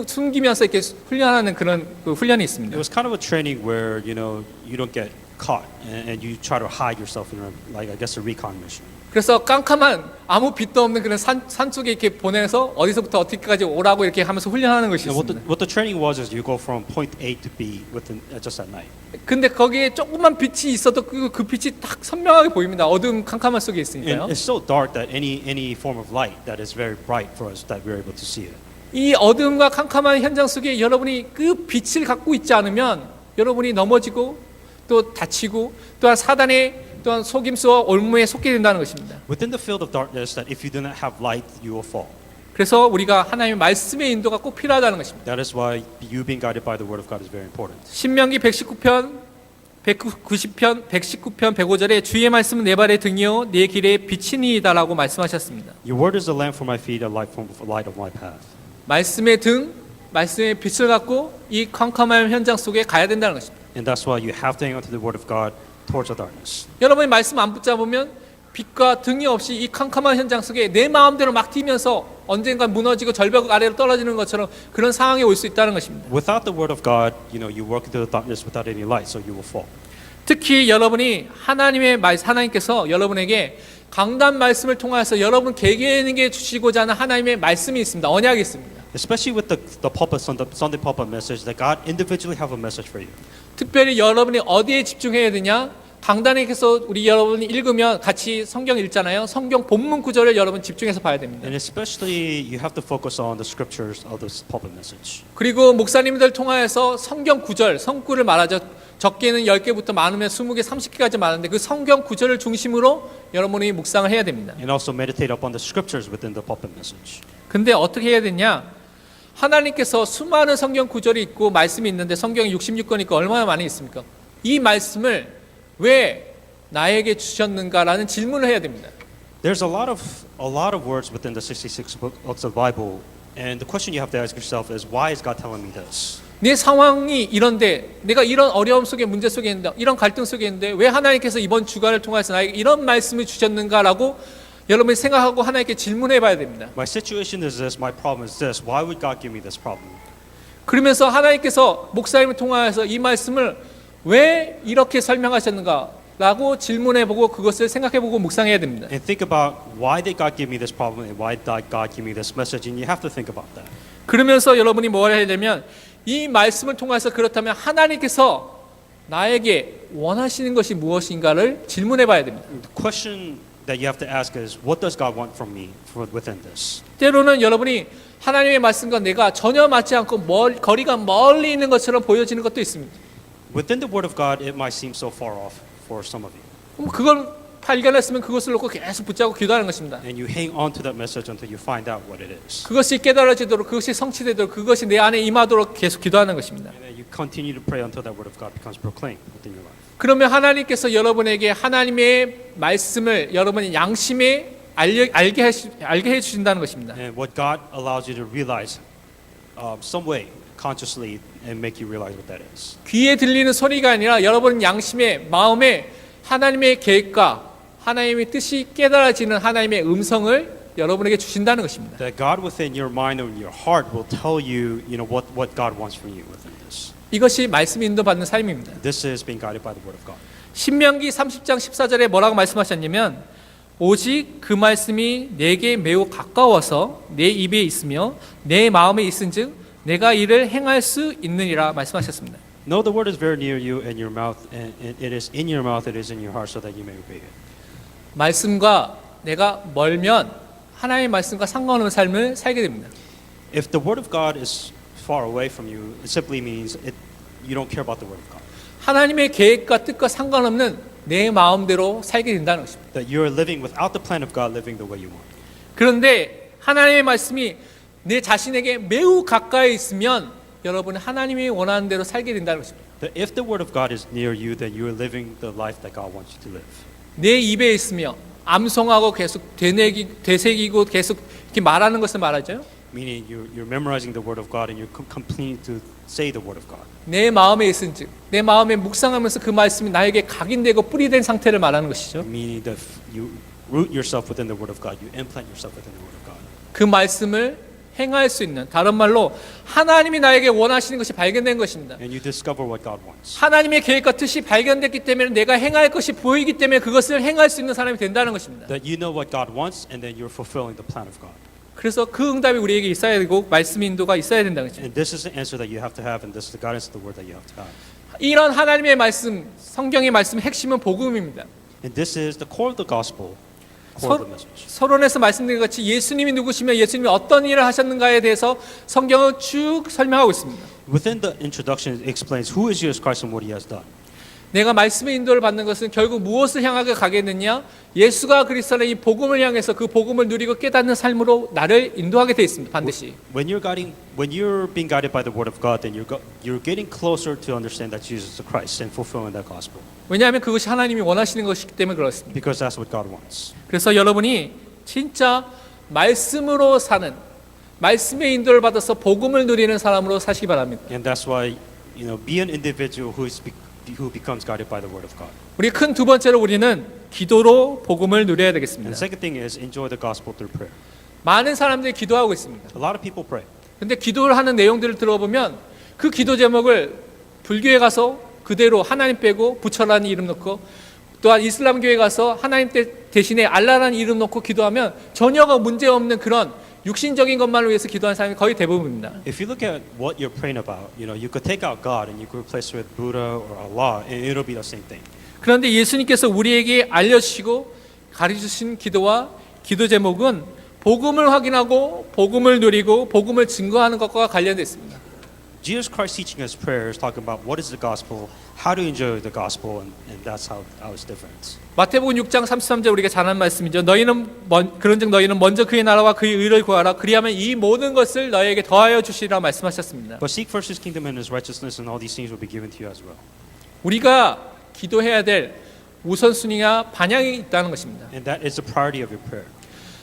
숨기면서 이렇게 훈련하는 그런 그 훈련이 있습니다. It was kind of a training where you don't get caught and you try to hide yourself in I guess a recon mission. 그래서 깜깜한 아무 빛도 없는 그런 산 속에 이렇게 보내서 어디서부터 어디까지 오라고 이렇게 하면서 훈련하는 것이 And 있습니다. what the training was is you go from point A to B within just at night. 근데 거기에 조금만 빛이 있어도 그 빛이 딱 선명하게 보입니다. 어두운 캄캄한 속에 있으니까요. And it's so dark that any form of light that is very bright for us that we're able to see it. 이 어둠과 캄캄한 현장 속에 여러분이 그 빛을 갖고 있지 않으면 여러분이 넘어지고 또 다치고 또한 사단의 또한 속임수와 올무에 속게 된다는 것입니다. Within the field of darkness, that if you do not have light, you will fall. 그래서 우리가 하나님의 말씀의 인도가 꼭 필요하다는 것입니다. That is why you being guided by the word of God is very important. 신명기 119편 119편 105절에 주의 말씀은 내 발의 등이요 내 길에 빛이니이다라고 말씀하셨습니다. Your word is a lamp for my feet, a light of my path. 말씀의 등, 말씀의 빛을 갖고 이 캄캄한 현장 속에 가야 된다는 것입니다. And that's why you have to hang on to the word of God towards the darkness. 여러분이 말씀 안 붙잡으면 빛과 등이 없이 이 캄캄한 현장 속에 내 마음대로 막 뛰면서 언젠가 무너지고 절벽 아래로 떨어지는 것처럼 그런 상황에 올 수 있다는 것입니다. Without the word of God, you walk into the darkness without any light, so you will fall. 특히 여러분이 하나님께서 여러분에게 강단 말씀을 통해서 여러분 개개인에게 주시고자 하는 하나님의 말씀이 있습니다. 언약이 있습니다. Especially with the pulpit, Sunday pulpit message, that God individually have a message for you. 특별히 여러분이 어디에 집중해야 되냐? 강단에서 우리 여러분이 읽으면 같이 성경 읽잖아요. 성경 본문 구절을 여러분 집중해서 봐야 됩니다. And especially you have to focus on the scriptures of this pulpit message. 그리고 목사님들 통하여서 성경 구절, 성구를 말하죠. 적게는 10개부터 많으면 20개, 30개까지 많은데 그 성경 구절을 중심으로 여러분이 묵상을 해야 됩니다. And also meditate upon the scriptures within the pulpit message. 근데 어떻게 해야 되냐? 하나님께서 수많은 성경 구절이 있고 말씀이 있는데 성경이 66권 있고 얼마나 많이 있습니까? 이 말씀을 왜 나에게 주셨는가라는 질문을 해야 됩니다. There's a lot of words within the 66 books of the Bible, and the question you have to ask yourself is, why is God telling me this? 내 상황이 이런데 내가 이런 어려움 속에 문제 속에 있는데 이런 갈등 속에 있는데 왜 하나님께서 이번 주간을 통해서 나에게 이런 말씀을 주셨는가라고 여러분이 생각하고 하나님께 질문해 봐야 됩니다. My situation is this, my problem is this. Why would God give me this problem? 그러면서 하나님께서 목사님을 통하여서 이 말씀을 왜 이렇게 설명하셨는가라고 질문해보고 그것을 생각해보고 묵상해야 됩니다. And think about why did God give me this problem and why did God give me this message, and you have to think about that. 그러면서 여러분이 뭘 해야 되면 이 말씀을 통해서 그렇다면 하나님께서 나에게 원하시는 것이 무엇인가를 질문해봐야 됩니다. The question that you have to ask is, what does God want from me within this? 때로는 여러분이 하나님의 말씀과 내가 전혀 맞지 않고 거리가 멀리 있는 것처럼 보여지는 것도 있습니다. Within the Word of God, it might seem so far off for some of you. 그럼 그걸 발견했으면 그것을 놓고 계속 붙잡고 기도하는 것입니다. And you hang on to that message until you find out what it is. 그것이 깨달아지도록 그것이 성취되도록 그것이 내 안에 임하도록 계속 기도하는 것입니다. And then you continue to pray until that Word of God becomes proclaimed within your life. 그러면 하나님께서 여러분에게 하나님의 말씀을 여러분의 양심에 알게 해주신다는 것입니다. And what God allows you to realize some way consciously and make you realize what that is. 귀에 들리는 소리가 아니라 여러분 양심의 마음에 하나님의 계획과 하나님의 뜻이 깨달아지는 하나님의 음성을 여러분에게 주신다는 것입니다. That God within your mind and your heart will tell you, what God wants from you within this. 이것이 말씀 인도받는 삶입니다. This is being guided by the Word of God. 신명기 30장 14절에 뭐라고 말씀하셨냐면 오직 그 말씀이 내게 매우 가까워서 내 입에 있으며 내 마음에 있은즉 내가 이를 행할 수 있느니라 말씀하셨습니다. No, the word is very near you and your mouth, and it is in your mouth, it is in your heart, so that you may obey it. 말씀과 내가 멀면 하나님의 말씀과 상관없는 삶을 살게 됩니다. If the word of God is far away from you, it simply means you don't care about the word of God. 하나님의 계획과 뜻과 상관없는 내 마음대로 살게 된다는 것입니다. That you are living without the plan of God, living the way you want. 그런데 하나님의 말씀이 내 자신에게 매우 가까이 있으면 여러분은 하나님이 원하는 대로 살게 된다는 것입니다. That if the word of God is near you, then you are living the life that God wants you to live. 내 입에 있으며 암송하고 계속 되새기고 계속 이렇게 말하는 것을 말하죠. Meaning you're memorizing the word of God and you're continuing to say the word of God. 내 마음에 있은즉 내 마음에 묵상하면서 그 말씀이 나에게 각인되고 뿌리된 상태를 말하는 것이죠. Meaning that you root yourself within the word of God, you implant yourself within the word of God. 그 말씀을 행할 수 있는 다른 말로 하나님이 나에게 원하시는 것이 발견된 것입니다. And you discover what God wants. 하나님의 계획과 뜻이 발견됐기 때문에 내가 행할 것이 보이기 때문에 그것을 행할 수 있는 사람이 된다는 것입니다. That you know what God wants and then you're fulfilling the plan of God. 그래서 그 응답이 우리에게 있어야 되고 말씀 인도가 있어야 된다는 것입니다. And this is the answer that you have to have and this is the guidance of the word that you have to have. 이런 하나님의 말씀, 성경의 말씀 핵심은 복음입니다. And this is the core of the gospel, core of the message. 서론에서 말씀드린 것 같이 예수님이 누구시며 예수님이 어떤 일을 하셨는가에 대해서 성경은 쭉 설명하고 있습니다. Within the introduction, it explains who is Jesus Christ and what He has done. 내가 말씀의 인도를 받는 것은 결국 무엇을 향하게 가겠느냐? 예수가 그리스도는 이 복음을 향해서 그 복음을 누리고 깨닫는 삶으로 나를 인도하게 돼 있습니다. 반드시. When you're being guided by the Word of God, then you're getting closer to understand that Jesus is Christ and fulfilling that gospel. 왜냐하면 그것이 하나님이 원하시는 것이기 때문에 그렇습니다. Because that's what God wants. 그래서 여러분이 진짜 말씀으로 사는 말씀의 인도를 받아서 복음을 누리는 사람으로 사시기 바랍니다. And that's why, be an individual who becomes guided by the Word of God. 우리 큰 두 번째로 우리는 기도로 복음을 누려야 And 되겠습니다. the second thing is enjoy the gospel through prayer. 많은 사람들이 기도하고 있습니다. A lot of people pray. 근데 기도를 하는 내용들을 들어보면 그 기도 제목을 불교에 가서 그대로 하나님 빼고 부처라는 이름 넣고 또한 이슬람 교회 가서 하나님 대신에 알라라는 이름 넣고 기도하면 전혀가 문제없는 그런 육신적인 것만을 위해서 기도하는 사람이 거의 대부분입니다. If you look at what you're praying about, you could take out God and you could replace it with Buddha or Allah, and it'll be the same thing. 그런데 예수님께서 우리에게 알려주시고 가르쳐주신 기도와 기도 제목은 복음을 확인하고 복음을 누리고 복음을 증거하는 것과 관련되어 있습니다. Jesus Christ teaching us prayer is talking about what is the gospel, how to enjoy the gospel, and that's how it's different. 마태복음 6장 33절 우리가 잘 아는 말씀이죠. 그런즉 너희는 먼저 그의 나라와 그의 의를 구하라. 그리하면 이 모든 것을 너희에게 더하여 주시리라 말씀하셨습니다. But seek first His kingdom and His righteousness, and all these things will be given to you as well. 우리가 기도해야 될 우선순위가 반향이 있다는 것입니다. And that is the priority of your prayer.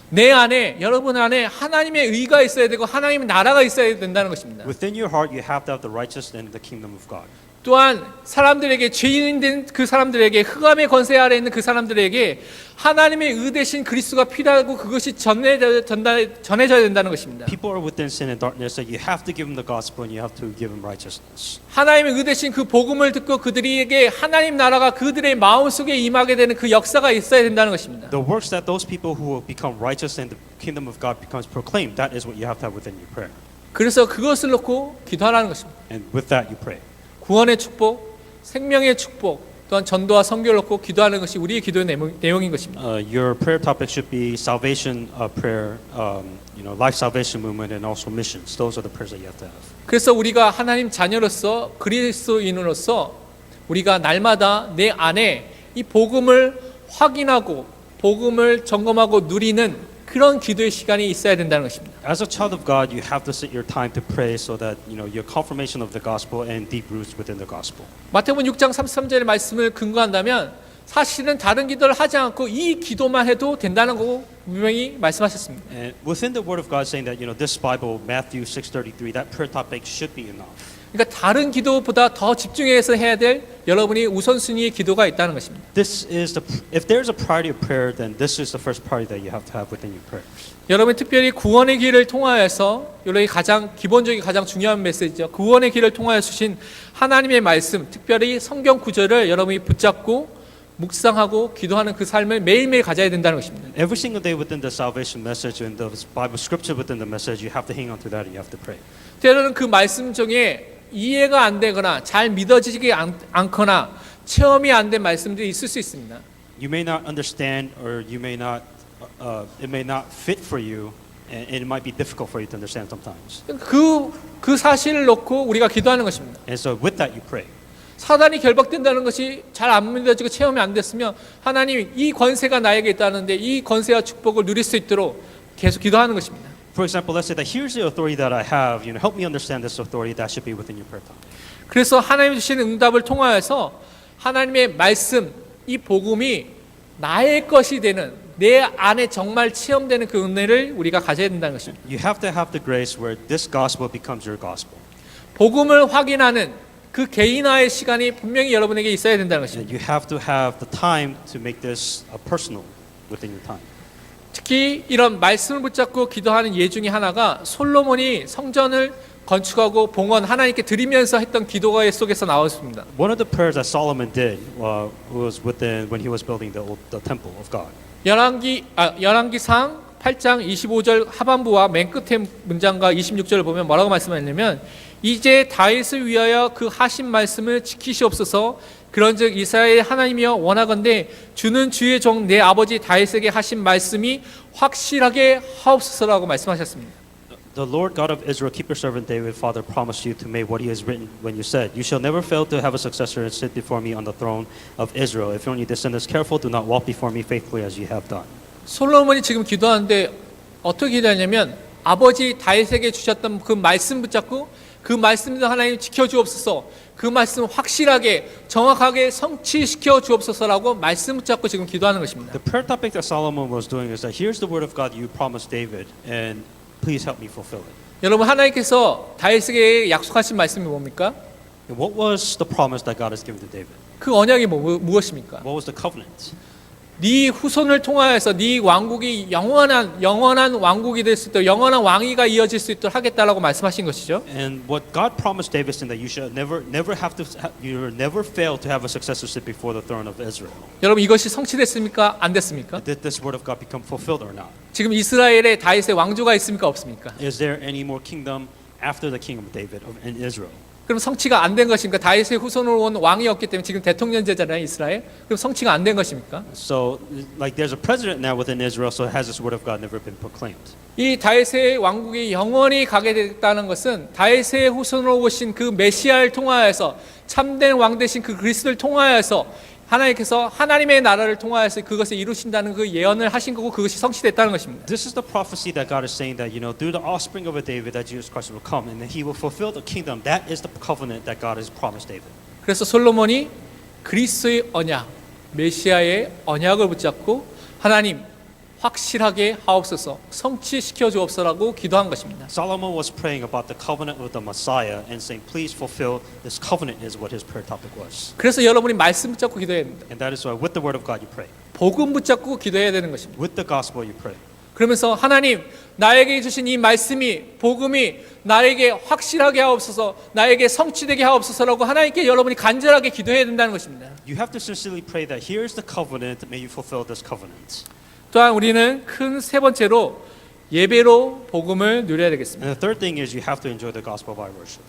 내 안에, 여러분 안에 하나님의 의가 있어야 되고 하나님의 나라가 있어야 된다는 것입니다. Within your heart, you have to have the righteousness and the kingdom of God. 또한 사람들에게, 죄인인 된 그 사람들에게, 흑암의 권세 아래 있는 그 사람들에게 하나님의 의 대신 그리스도가 필요하고 그것이 전해져야 된다는 것입니다. People are within sin and darkness, that you have to give them the gospel and you have to give them righteousness. 하나님의 의 대신 그 복음을 듣고 그들에게 하나님 나라가 그들의 마음속에 임하게 되는 그 역사가 있어야 된다는 것입니다. The works that those people who will become righteous and the kingdom of God becomes proclaimed, that is what you have to have within your prayer. 그래서 그것을 놓고 기도하라는 것입니다. And with that, you pray. 구원의 축복, 생명의 축복, 또한 전도와 선교를 놓고 기도하는 것이 우리의 기도의 내용인 것입니다. Your prayer topic should be salvation prayer, life salvation movement, and also missions. Those are the prayers that you have to have. 그래서 우리가 하나님 자녀로서 그리스도인으로서 우리가 날마다 내 안에 이 복음을 확인하고 복음을 점검하고 누리는 그런 기도의 시간이 있어야 된다는 것입니다. As a child of God, you have to set your time to pray so that your confirmation of the gospel and deep roots within the gospel. 마태복음 6장 33절의 말씀을 근거한다면 사실은 다른 기도를 하지 않고 이 기도만 해도 된다는 거 분명히 말씀하셨습니다. And within the Word of God, saying that this Bible, Matthew 6:33, that prayer topic should be enough. 그러니까 다른 기도보다 더 집중해서 해야 될 여러분이 우선순위의 기도가 있다는 것입니다. If there is a priority of prayer, then this is the first priority that you have to have within your prayers. 여러분 특별히 구원의 길을 통하여서 여러분이 가장 기본적인 가장 중요한 메시지죠. 구원의 길을 통하여 주신 하나님의 말씀, 특별히 성경 구절을 여러분이 붙잡고 묵상하고 기도하는 그 삶을 매일매일 가져야 된다는 것입니다. Every single day within the salvation message and the Bible scripture within the message, you have to hang on to that and you have to pray. 때로는 그 말씀 중에 이해가 안 되거나 잘 믿어지지 않거나 체험이 안 된 말씀들이 있을 수 있습니다. You may not understand, or you may not. It may not fit for you, and it might be difficult for you to understand sometimes. 그 사실을 놓고 우리가 기도하는 것입니다. And so, with that, you pray. 사단이 결박된다는 것이 잘 안 믿어지고 체험이 안 됐으면 하나님 이 권세가 나에게 있다는데 이 권세와 축복을 누릴 수 있도록 계속 기도하는 것입니다. For example, let's say that here's the authority that I have. Help me understand this authority. That should be within your prayer time. 그래서 하나님 주신 응답을 통하여서 하나님의 말씀, 이 복음이 나의 것이 되는 내 안에 정말 체험되는 그 은혜를 우리가 가져야 된다는 것입니다. You have to have the grace where this gospel becomes your gospel. 복음을 확인하는 그 개인화의 시간이 분명히 여러분에게 있어야 된다는 것입니다. And you have to have the time to make this personal within your time. 특히 이런 말씀을 붙잡고 기도하는 예 중에 하나가 솔로몬이 성전을 건축하고 봉헌 하나님께 드리면서 했던 기도가 속에서 나왔습니다. One of the prayers that Solomon did was when he was building the temple of God. 열왕기상 8장 25절 하반부와 맨 끝에 문장과 26절을 보면 뭐라고 말씀하냐면 이제 다윗을 위하여 그 하신 말씀을 지키시옵소서. 그런즉 이스라엘 하나님이여 원하건대 주는 주의 종 내 아버지 다윗에게 하신 말씀이 확실하게 하옵소서라고 말씀하셨습니다. The Lord God of Israel, keep your servant David, Father, promised you to make what he has written when you said, "You shall never fail to have a successor and sit before me on the throne of Israel. If only descendants careful, do not walk before me faithfully as you have done." 솔로몬이 지금 기도하는데 어떻게 기도하냐면 아버지 다윗에게 주셨던 그 말씀 붙잡고 그 말씀도 하나님 지켜주옵소서. 그 말씀 확실하게 정확하게 성취시켜 주옵소서라고 말씀 붙잡고 지금 기도하는 것입니다. The prayer topic that Solomon was doing is that here's the word of God you promised David, and please help me fulfill it. 여러분 하나님께서 다윗에게 약속하신 말씀이 뭡니까? And what was the promise that God has given to David? 그 언약이 무엇입니까? What was the covenant? 네 후손을 통하여서 네 왕국이 영원한 왕국이 될 수 있도록 영원한 왕위가 이어질 수 있도록 하겠다라고 말씀하신 것이죠. And what God promised David is that you should you never fail to have a successor sit before the throne of Israel. 여러분 이것이 성취됐습니까? 안 됐습니까? Did this word of God become fulfilled or not? 지금 이스라엘에 다윗의 왕조가 있습니까? 없습니까? Is there any more kingdom after the kingdom of David in Israel? 그럼 성취가 안 된 것입니까? 다윗의 후손으로 온 왕이 없기 때문에 지금 대통령제잖아요, 이스라엘. 그럼 성취가 안 된 것입니까? So, like, there's a president now within Israel, so has this word of God never been proclaimed? 이 다윗의 왕국이 영원히 가게 됐다는 것은 다윗의 후손으로 오신 그 메시아를 통하여서 참된 왕 되신 그 그리스도를 통하여서 하나님께서 하나님의 나라를 통하여서 그것을 이루신다는 그 예언을 하신 거고 그것이 성취됐다는 것입니다. This is the prophecy that God is saying that, through the offspring of a David, that Jesus Christ will come and that he will fulfill the kingdom. That is the covenant that God has promised David. 그래서 솔로몬이 그리스도의 언약, 메시아의 언약을 붙잡고 하나님 확실하게 하옵소서, 성취시켜 주옵소서라고 기도한 것입니다. Solomon was praying about the covenant with the Messiah and saying, please fulfill this covenant is what his prayer topic was. 그래서 여러분이 말씀 붙잡고 기도해야 됩니다. And that is why with the word of God you pray. 복음 붙잡고 기도해야 되는 것입니다. With the gospel you pray. 그러면서 하나님 나에게 주신 이 말씀이 복음이 나에게 확실하게 하옵소서, 나에게 성취되게 하옵소서라고 하나님께 여러분이 간절하게 기도해야 된다는 것입니다. You have to sincerely pray that here is the covenant, may you fulfill this covenant. 또한 우리는 큰 세 번째로 예배로 복음을 누려야 되겠습니다. And the third thing is you have to enjoy the gospel by worship.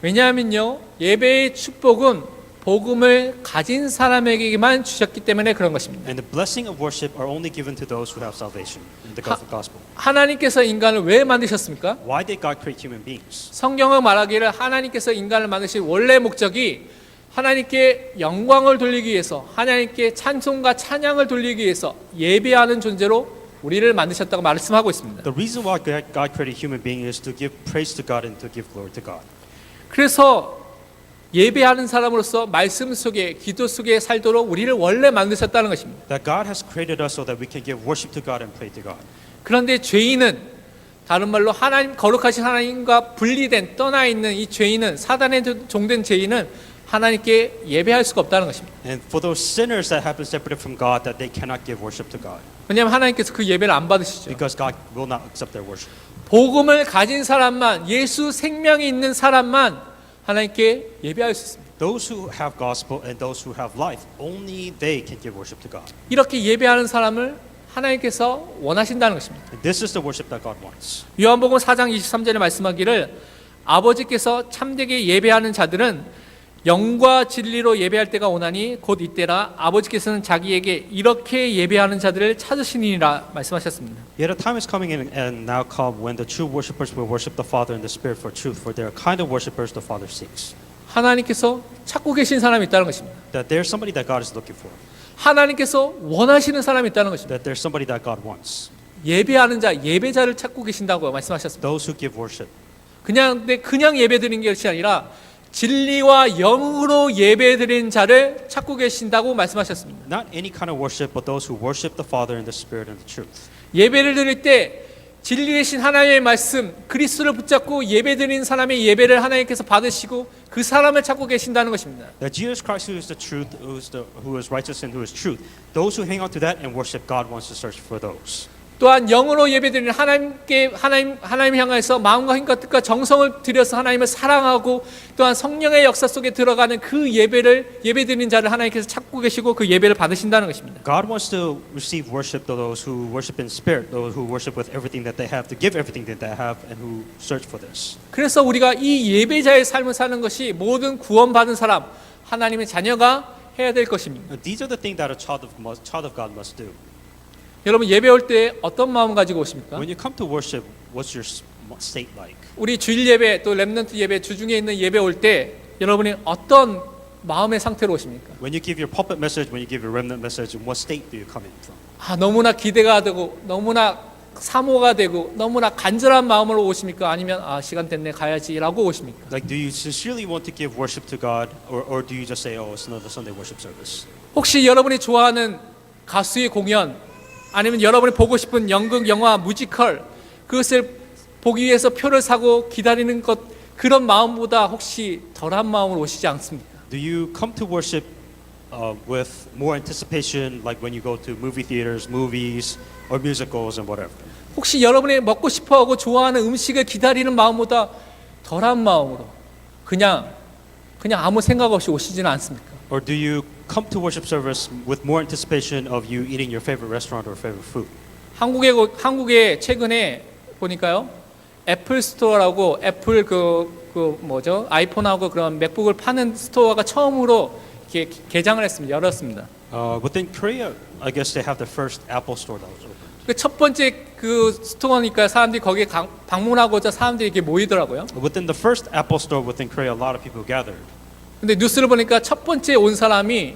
왜냐하면요, 예배의 축복은 복음을 가진 사람에게만 주셨기 때문에 그런 것입니다. And the blessing of worship are only given to those who have salvation in the gospel. 하나님께서 인간을 왜 만드셨습니까? Why did God create human beings? 성경은 말하기를 하나님께서 인간을 만드신 원래 목적이 하나님께 영광을 돌리기 위해서, 하나님께 찬송과 찬양을 돌리기 위해서 예배하는 존재로 우리를 만드셨다고 말씀하고 있습니다. The reason why God created human being is to give praise to God and to give glory to God. 그래서 예배하는 사람으로서 말씀 속에, 기도 속에 살도록 우리를 원래 만드셨다는 것입니다. That God has created us so that we can give worship to God and pray to God. 그런데 죄인은, 다른 말로 하나님, 거룩하신 하나님과 분리된, 떠나 있는 이 죄인은, 사단의 종된 죄인은 하나님께 예배할 수가 없다는 것입니다. And for those sinners that have been separated from God, that they cannot give worship to God. 왜냐하면 하나님께서 그 예배를 안 받으시죠. Because God will not accept their worship. 복음을 가진 사람만, 예수 생명이 있는 사람만 하나님께 예배할 수 있습니다. Those who have gospel and those who have life, only they can give worship to God. 이렇게 예배하는 사람을 하나님께서 원하신다는 것입니다. And this is the worship that God wants. 요한복음 4장 23절에 말씀하기를 아버지께서 참되게 예배하는 자들은 영과 진리로 예배할 때가 오나니 곧 이때라 아버지께서는 자기에게 이렇게 예배하는 자들을 찾으시니라 말씀하셨습니다. Yet a time is coming in and now come when the true worshipers will worship the Father in the Spirit for truth, for they are kind of worshipers the Father seeks. 하나님께서 찾고 계신 사람이 있다는 것입니다. That there's somebody that God is looking for. 하나님께서 원하시는 사람이 있다는 것입니다. That there's somebody that God wants. 예배하는 자, 예배자를 찾고 계신다고 말씀하셨습니다. Those who give worship. 그냥 예배드리는 것이 아니라 진리와 영으로 예배드리는 자를 찾고 계신다고 말씀하셨습니다. Not any kind of worship, but those who worship the Father in the Spirit and the truth. 예배를 드릴 때 진리이신 하나님의 말씀, 그리스도를 붙잡고 예배드리는 사람의 예배를 하나님께서 받으시고 그 사람을 찾고 계신다는 것입니다. That Jesus Christ, who is the truth, who is righteous and who is truth, those who hang on to that and worship God wants to search for those. 또한 영으로 예배드리는 하나님 향해서 마음과 힘과 뜻과 정성을 들여서 하나님을 사랑하고 또한 성령의 역사 속에 들어가는 그 예배드리는 자를 하나님께서 찾고 계시고 그 예배를 받으신다는 것입니다. God wants to receive worship to those who worship in spirit, those who worship with everything that they have, to give everything that they have, and who search for this. 그래서 우리가 이 예배자의 삶을 사는 것이 모든 구원받은 사람, 하나님의 자녀가 해야 될 것입니다. These are the things that a child of God must do. 여러분 예배 올 때 어떤 마음 가지고 오십니까? When you come to worship, what's your state like? 우리 주일 예배 또 렘넌트 예배 주중에 있는 예배 올 때 여러분이 어떤 마음의 상태로 오십니까? When you give your pulpit message, when you give your remnant message, in what state do you come in from? 너무나 기대가 되고 너무나 사모가 되고 너무나 간절한 마음으로 오십니까? 아니면 시간 됐네 가야지라고 오십니까? Like, do you sincerely want to give worship to God, or do you just say, oh, it's another Sunday worship service? 혹시 여러분이 좋아하는 가수의 공연 아니면 여러분이 보고 싶은 연극, 영화, 뮤지컬 그것을 보기 위해서 표를 사고 기다리는 것 그런 마음보다 혹시 덜한 마음으로 오시지 않습니까? Do you come to worship with more anticipation, like when you go to movie theaters, movies, or musicals and whatever? 혹시 여러분이 먹고 싶어하고 좋아하는 음식을 기다리는 마음보다 덜한 마음으로 그냥 아무 생각 없이 오시지는 않습니까? Or do you come to worship service with more anticipation of you eating your favorite restaurant or favorite food? 한국에 최근에 보니까요 애플 스토어라고 애플 그 뭐죠? 아이폰하고 그런 맥북을 파는 스토어가 처음으로 이렇게 개장을 했습니다. 열었습니다. Within Korea, I guess they have the first Apple store that was open. 그 첫 번째 그 스토어니까 사람들이 거기에 방문하고자 사람들이 이렇게 모이더라고요. Within the first Apple store within Korea, a lot of people gathered. 근데 뉴스를 보니까 첫 번째 온 사람이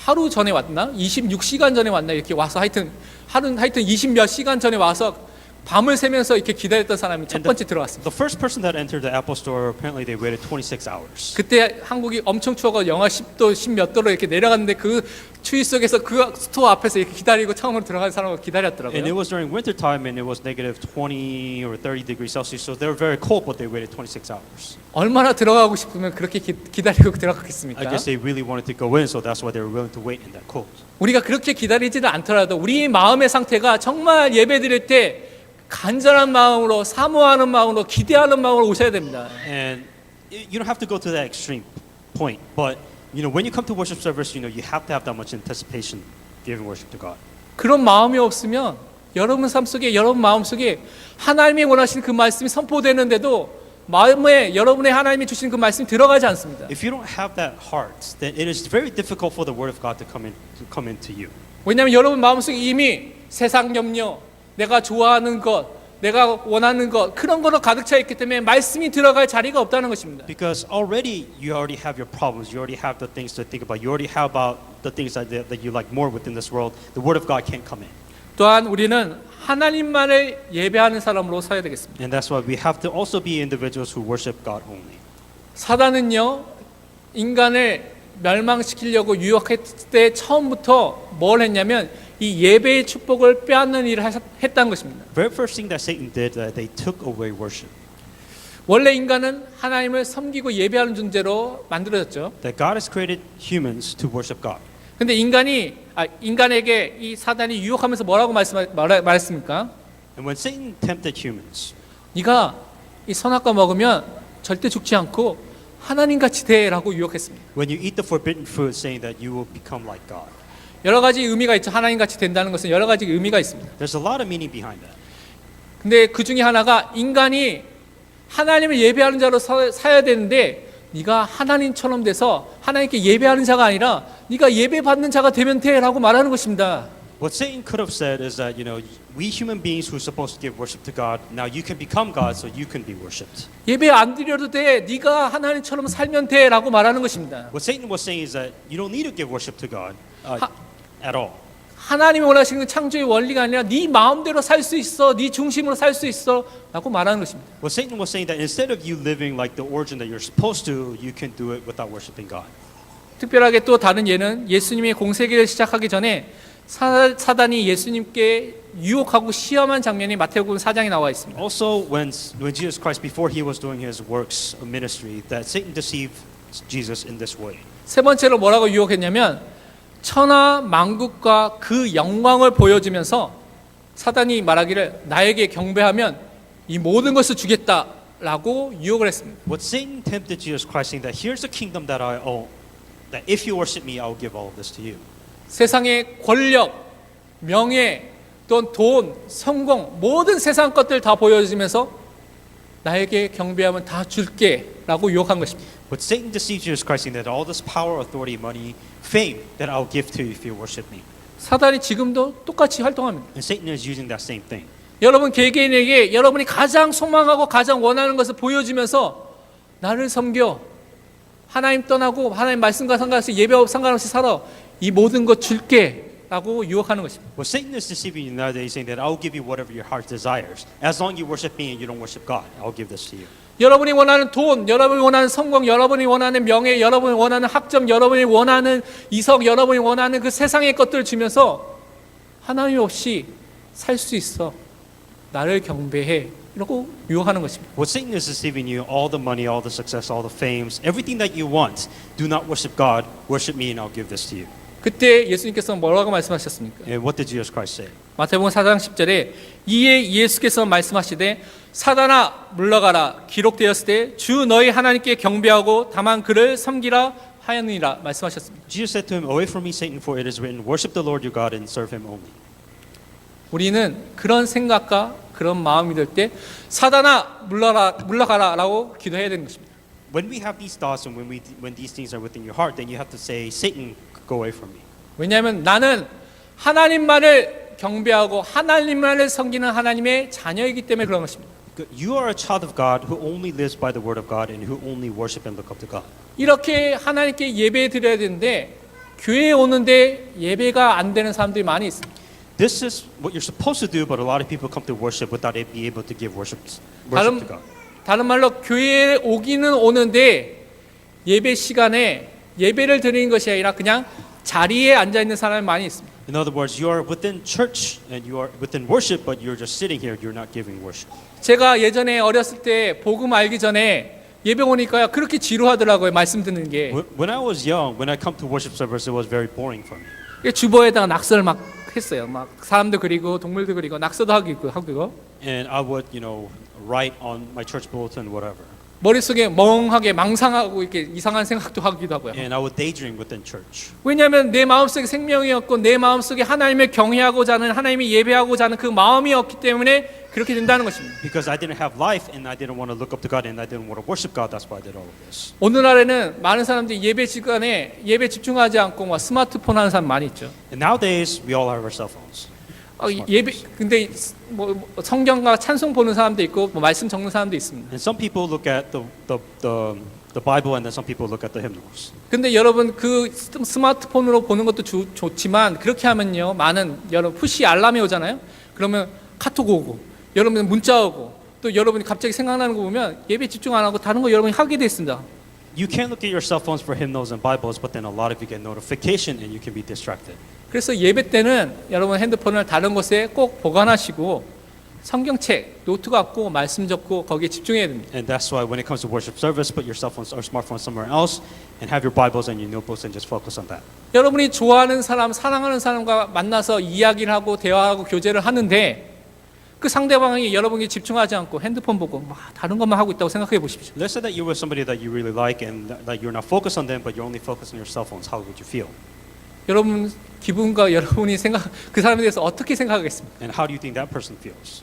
하루 전에 왔나? 26시간 전에 왔나? 이렇게 와서 하여튼 20몇 시간 전에 와서 밤을 새면서 이렇게 기다렸던 사람이 첫 번째 들어왔습니다. The first person that entered the Apple store, apparently they waited 26 hours. 그때 한국이 엄청 추워서 영하 10도, 10몇 도로 이렇게 내려갔는데 그 추위 속에서 그 스토어 앞에서 이렇게 기다리고 처음으로 들어간 사람을 And it 기다렸더라고요. was during winter time, and it was negative 20 or 30 degrees Celsius, so they were very cold, but they waited 26 hours. 얼마나 들어가고 싶으면 그렇게 기다리고 들어갔겠습니까? I guess they really wanted to go in, so that's why they were willing to wait in that cold. 우리가 그렇게 기다리지는 않더라도 우리 마음의 상태가 정말 예배 드릴 때 간절한 마음으로 사모하는 마음으로 기대하는 마음으로 오셔야 됩니다. And you don't have to go to that extreme point, but when you come to worship service, you have to have that much anticipation giving worship to God. 그런 마음이 없으면 여러분 삶 속에 여러분 마음 속에 하나님이 원하시는 그 말씀이 선포되는데도 마음에 여러분의 하나님이 주신 그 말씀이 들어가지 않습니다. If you don't have that heart, then it is very difficult for the word of God to come into you. 왜냐하면 여러분 마음속에 이미 세상 염려, 내가 좋아하는 것, 내가 원하는 것 그런 거로 가득 차 있기 때문에 말씀이 들어갈 자리가 없다는 것입니다. Because already you already have your problems, you already have the things to think about, you already have about the things that you like more within this world. The word of God can't come in. 또한 우리는 하나님만을 예배하는 사람으로 서야 되겠습니다. And that's why we have to also be individuals who worship God only. 사단은요 인간을 멸망시키려고 유혹했을 때 처음부터 뭘 했냐면 이 예배의 축복을 빼앗는 일을 했다는 것입니다. The very first thing that Satan did, that they took away worship. 원래 인간은 하나님을 섬기고 예배하는 존재로 만들어졌죠. That God has created humans to worship God. 근데 인간에게 이 사단이 유혹하면서 뭐라고 말했습니까? And when Satan tempted humans, 네가 이 선악과 먹으면 절대 죽지 않고 하나님같이 돼라고 유혹했습니다. when you eat the forbidden fruit, saying that you will become like God. 여러 가지 의미가 있죠. 하나님같이 된다는 것은 여러 가지 의미가 있습니다. There's a lot of meaning behind that. 근데 그 중에 하나가 인간이 하나님을 예배하는 자로 사야 되는데 네가 하나님처럼 돼서 하나님께 예배하는 자가 아니라 네가 예배받는 자가 되면 돼라고 말하는 것입니다. What Satan could have said is that, we human beings who are supposed to give worship to God, now you can become God so you can be worshipped. 예배 안 드려도 돼. 네가 하나님처럼 살면 돼라고 말하는 것입니다. What Satan was saying is that you don't need to give worship to God at all. 하나님이 원하시는 창조의 원리가 아니라 네 마음대로 살 수 있어. 네 중심으로 살 수 있어. 라고 말하는 것입니다. What Satan was saying that instead of you living like the origin that you're supposed to, you can do it without worshiping God. 특별하게 또 다른 예는 예수님의 공세기를 시작하기 전에 사단이 예수님께 유혹하고 시험한 장면이 마태복음 4장에 나와 있습니다. Also, when Jesus Christ, before he was doing his works of ministry, that Satan deceived Jesus in this way. 세 번째로 뭐라고 유혹했냐면 천하 만국과 그 영광을 보여주면서 사단이 말하기를 나에게 경배하면 이 모든 것을 주겠다라고 유혹을 했습니다. What Satan tempted Jesus Christ, saying that here's the kingdom that I own, that if you worship me, I will give all of this to you. 세상의 권력, 명예, 또 돈, 성공 모든 세상 것들 다 보여주면서 나에게 경배하면 다 줄게라고 유혹한 것입니다. But Satan deceived Jesus Christ, saying that all this power, authority, money, fame that I'll give to you if you worship me. 사단이 지금도 똑같이 활동합니다. And Satan is using that same thing. 여러분 개개인에게 여러분이 가장 소망하고 가장 원하는 것을 보여주면서 나를 섬겨 하나님 떠나고 하나님 말씀과 상관없이 예배와 상관없이 살아 이 모든 것 줄게라고 유혹하는 것입니다. What Satan is deceiving you nowadays, saying that I'll give you whatever your heart desires. As long as you worship me and you don't worship God, I'll give this to you. 여러분이 원하는 돈, 여러분이 원하는 성공, 여러분이 원하는 명예, 여러분이 원하는 학점, 여러분이 원하는 이성, 여러분이 원하는 그 세상의 것들을 주면서 하나님 없이 살 수 있어. 나를 경배해. 이러고 유혹하는 것입니다. What Satan is deceiving you, all the money, all the success, all the fames, everything that you want, do not worship God, worship me and I'll give this to you. 그때 예수님께서 뭐라고 말씀하셨습니까? And what did Jesus Christ say? 마태복음 4장 10절에 이에 예수께서 말씀하시되 사단아 물러가라 기록되었을 때 주 너희 하나님께 경배하고 다만 그를 섬기라 하였느니라 말씀하셨습니다. Jesus said to him, away from me, Satan, for it is written, worship the Lord your God and serve him only. 우리는 그런 생각과 그런 마음이 들 때 사단아 물러가라라고 기도해야 되는 것입니다. When we have these thoughts and when these things are within your heart, then you have to say, Satan, go away from me. 왜냐하면 나는 하나님만을 경배하고 하나님만을 섬기는 하나님의 자녀이기 때문에 그런 것입니다. You are a child of God who only lives by the word of God and who only worship and look up to God. 이렇게 하나님께 예배 드려야 되는데 교회에 오는데 예배가 안 되는 사람들이 많이 있습니다. This is what you're supposed to do, but a lot of people come to worship without being able to give worship to God. 다른 말로 교회에 오기는 오는데 예배 시간에 예배를 드리는 것이 아니라 그냥 자리에 앉아 있는 사람이 많이 있습니다. In other words, you are within church and you are within worship, but you're just sitting here. You're not giving worship. 제가 예전에 어렸을 때 복음 알기 전에 예배 오니까 그렇게 지루하더라고요. 말씀 듣는 게. When I was young, when I come to worship service, it was very boring for me. 주보에다가 낙서를 막 했어요. 막 사람도 그리고 동물도 그리고 낙서도 하고 And I would, write on my church bulletin, whatever. 머릿속에 멍하게 망상하고 이렇게 이상한 생각도 하기도 하고요. And I would daydream within church. 왜냐하면 내 마음속에 생명이었고 내 마음속에 하나님을 경외하고자 하는 하나님을 예배하고자 하는 그 마음이 없기 때문에 그렇게 된다는 것입니다. Because I didn't have life and I didn't want to look up to God and I didn't want to worship God. That's why I did all of this. 오늘날에는 많은 사람들이 예배 시간에 예배 집중하지 않고 막 스마트폰 하는 사람 많이 있죠. And nowadays, we all have our cell phones. 예배 근데 뭐 성경과 찬송 보는 사람도 있고 뭐 말씀 적는 사람도 있습니다. And some people look at the Bible and then some people look at the hymnals. 근데 여러분 그 스마트폰으로 보는 것도 좋지만 그렇게 하면요 많은 여러분 푸시 알람이 오잖아요. 그러면 카톡 오고 여러분 문자 오고 또 여러분이 갑자기 생각나는 거 보면 예배 집중 안 하고 다른 거 여러분이 하게 돼 있습니다. You can look at your cell phones for hymnals and Bibles, but then a lot of you get notification and you can be distracted. 그래서 예배 때는 여러분 핸드폰을 다른 곳에 꼭 보관하시고 성경책, 노트 갖고 말씀 적고 거기에 집중해야 됩니다. And that's why when it comes to worship service, put your cell phones or smartphones somewhere else and have your Bibles and your notebooks and just focus on that. 여러분이 좋아하는 사람, 사랑하는 사람과 만나서 이야기를 하고 대화하고 교제를 하는데 그 상대방이 여러분이 집중하지 않고 핸드폰 보고 막 다른 것만 하고 있다고 생각해 보십시오. Let's say that you're with somebody that you really like and that you're not focused on them, but you're only focused on your cell phones. How would you feel? 여러분 기분과 여러분이 그 사람에 대해서 어떻게 생각하겠습니까? And how do you think that person feels?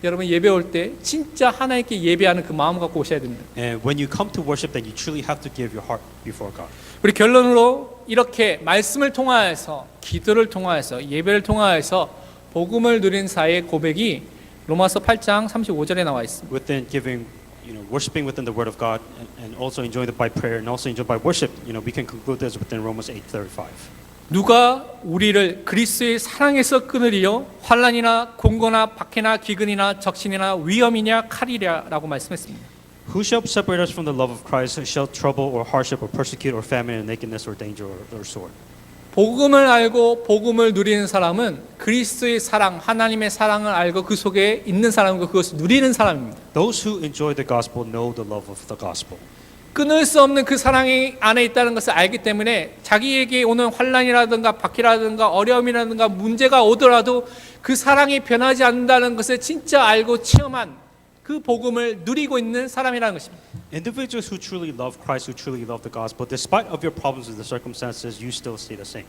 여러분 예배 올 때 진짜 하나님께 예배하는 그 마음 갖고 오셔야 됩니다. And when you come to worship, then you truly have to give your heart before God. 우리 결론으로 이렇게 말씀을 통하여서 기도를 통하여서 예배를 통하여서 복음을 누린 자의 고백이 로마서 8장 35절에 나와 있습니다. Within giving, worshiping within the Word of God, and also enjoying it by prayer, and also enjoyed by worship, we can conclude this within Romans 8:35. 누가 우리를 그리스도의 사랑에서 끊으리요 환난이나 공고나 박해나 기근이나 적신이나 위험이냐 칼이랴라고 말씀했습니다. Who shall separate us from the love of Christ? Shall trouble or hardship or persecute or famine or nakedness or danger or sword? 복음을 알고 복음을 누리는 사람은 그리스도의 사랑, 하나님의 사랑을 알고 그 속에 있는 사람이고 그것을 누리는 사람입니다. Those who enjoy the gospel know the love of the gospel. 끊을 수 없는 그 사랑이 안에 있다는 것을 알기 때문에 자기에게 오는 환난이라든가 박해라든가 어려움이라든가 문제가 오더라도 그 사랑이 변하지 않는다는 것을 진짜 알고 체험한 그 복음을 누리고 있는 사람이라는 것입니다. Individuals who truly love Christ, who truly love the gospel, despite of your problems and the circumstances, you still stay the same.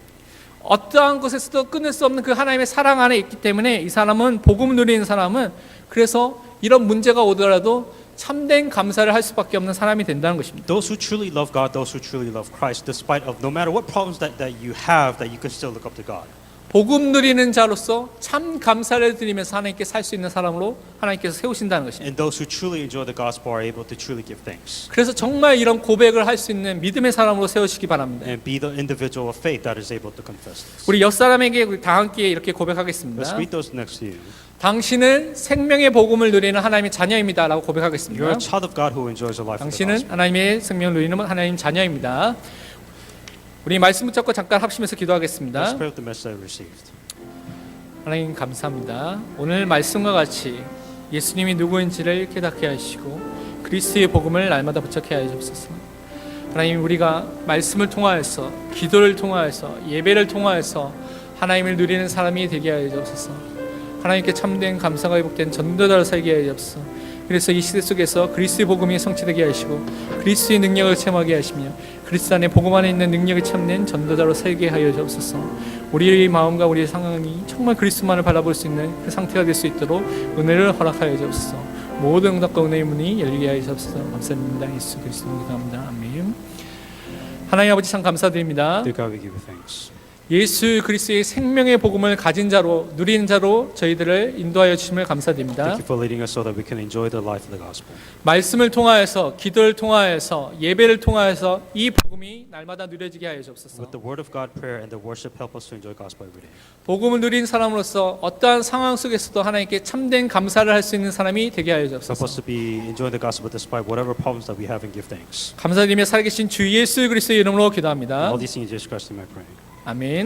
어떠한 것에서도 끊을 수 없는 그 하나님의 사랑 안에 있기 때문에 이 사람은 복음 누리는 사람은 그래서 이런 문제가 오더라도 참된 감사를 할 수밖에 없는 사람이 된다는 것입니다. Those who truly love God, those who truly love Christ, despite of no matter what problems that you have, that you can still look up to God. 복음 누리는 자로서 참 감사를 드리면서 하나님께 살 수 있는 사람으로 하나님께서 세우신다는 것입니다. And those who truly enjoy the gospel are able to truly give thanks. 그래서 정말 이런 고백을 할 수 있는 믿음의 사람으로 세우시기 바랍니다. And be the individual of faith that is able to confess this. 우리 옆 사람에게 우리 다 함께 이렇게 Let's 고백하겠습니다. read those next to you. 당신은 생명의 복음을 누리는 하나님의 자녀입니다라고 You're 고백하겠습니다. a child of God who enjoys a life of the 당신은 gospel. 하나님의 생명을 누리는 하나님 자녀입니다. 우리 말씀 붙잡고 잠깐 합심해서 Let's 기도하겠습니다. pray with the message I received. 하나님 감사합니다. 오늘 말씀과 같이 예수님이 누구인지를 깨닫게 하시고 그리스도의 복음을 날마다 붙잡게 하여 주옵소서. 하나님 우리가 말씀을 통하여서 기도를 통하여서 예배를 통하여서 하나님을 누리는 사람이 되게 하여 주옵소서. 하나님께 참된 감사가 회복된 전도자로 살게 하여 주옵소서. 그래서 이 시대 속에서 그리스도의 복음이 성취되게 하시고 그리스도의 능력을 체험하게 하시며 그리스도 안에 복음 안에 있는 능력이 참된 전도자로 살게 하여 주옵소서. 우리의 마음과 우리의 상황이 정말 그리스도만을 바라볼 수 있는 그 상태가 될 수 있도록 은혜를 허락하여 주옵소서. 모든 응답과 은혜의 문이 열리게 하여 주옵소서. 감사드립니다. 예수 그리스도로 기도합니다. 아멘. 하나님 아버지 참 감사드립니다. Dear God, we give you thanks. 예수 그리스도의 생명의 복음을 가진 자로 누리는 자로 저희들을 인도하여 주심을 감사드립니다. Thank you for leading us so that we can enjoy the life of the gospel. 말씀을 통하여서 기도를 통하여서 예배를 통하여서 이 복음이 날마다 누려지게 하여 주옵소서. With the word of God, prayer, and the worship, help us to enjoy gospel every day. 복음을 누린 사람으로서 어떠한 상황 속에서도 하나님께 참된 감사를 할 수 있는 사람이 되게 하여 Help us 주옵소서. to be enjoying the gospel despite whatever problems that we have and give thanks. 감사드리며 살아계신 주 예수 그리스도의 이름으로 기도합니다. All these things in Jesus Christ, name I pray. 아멘.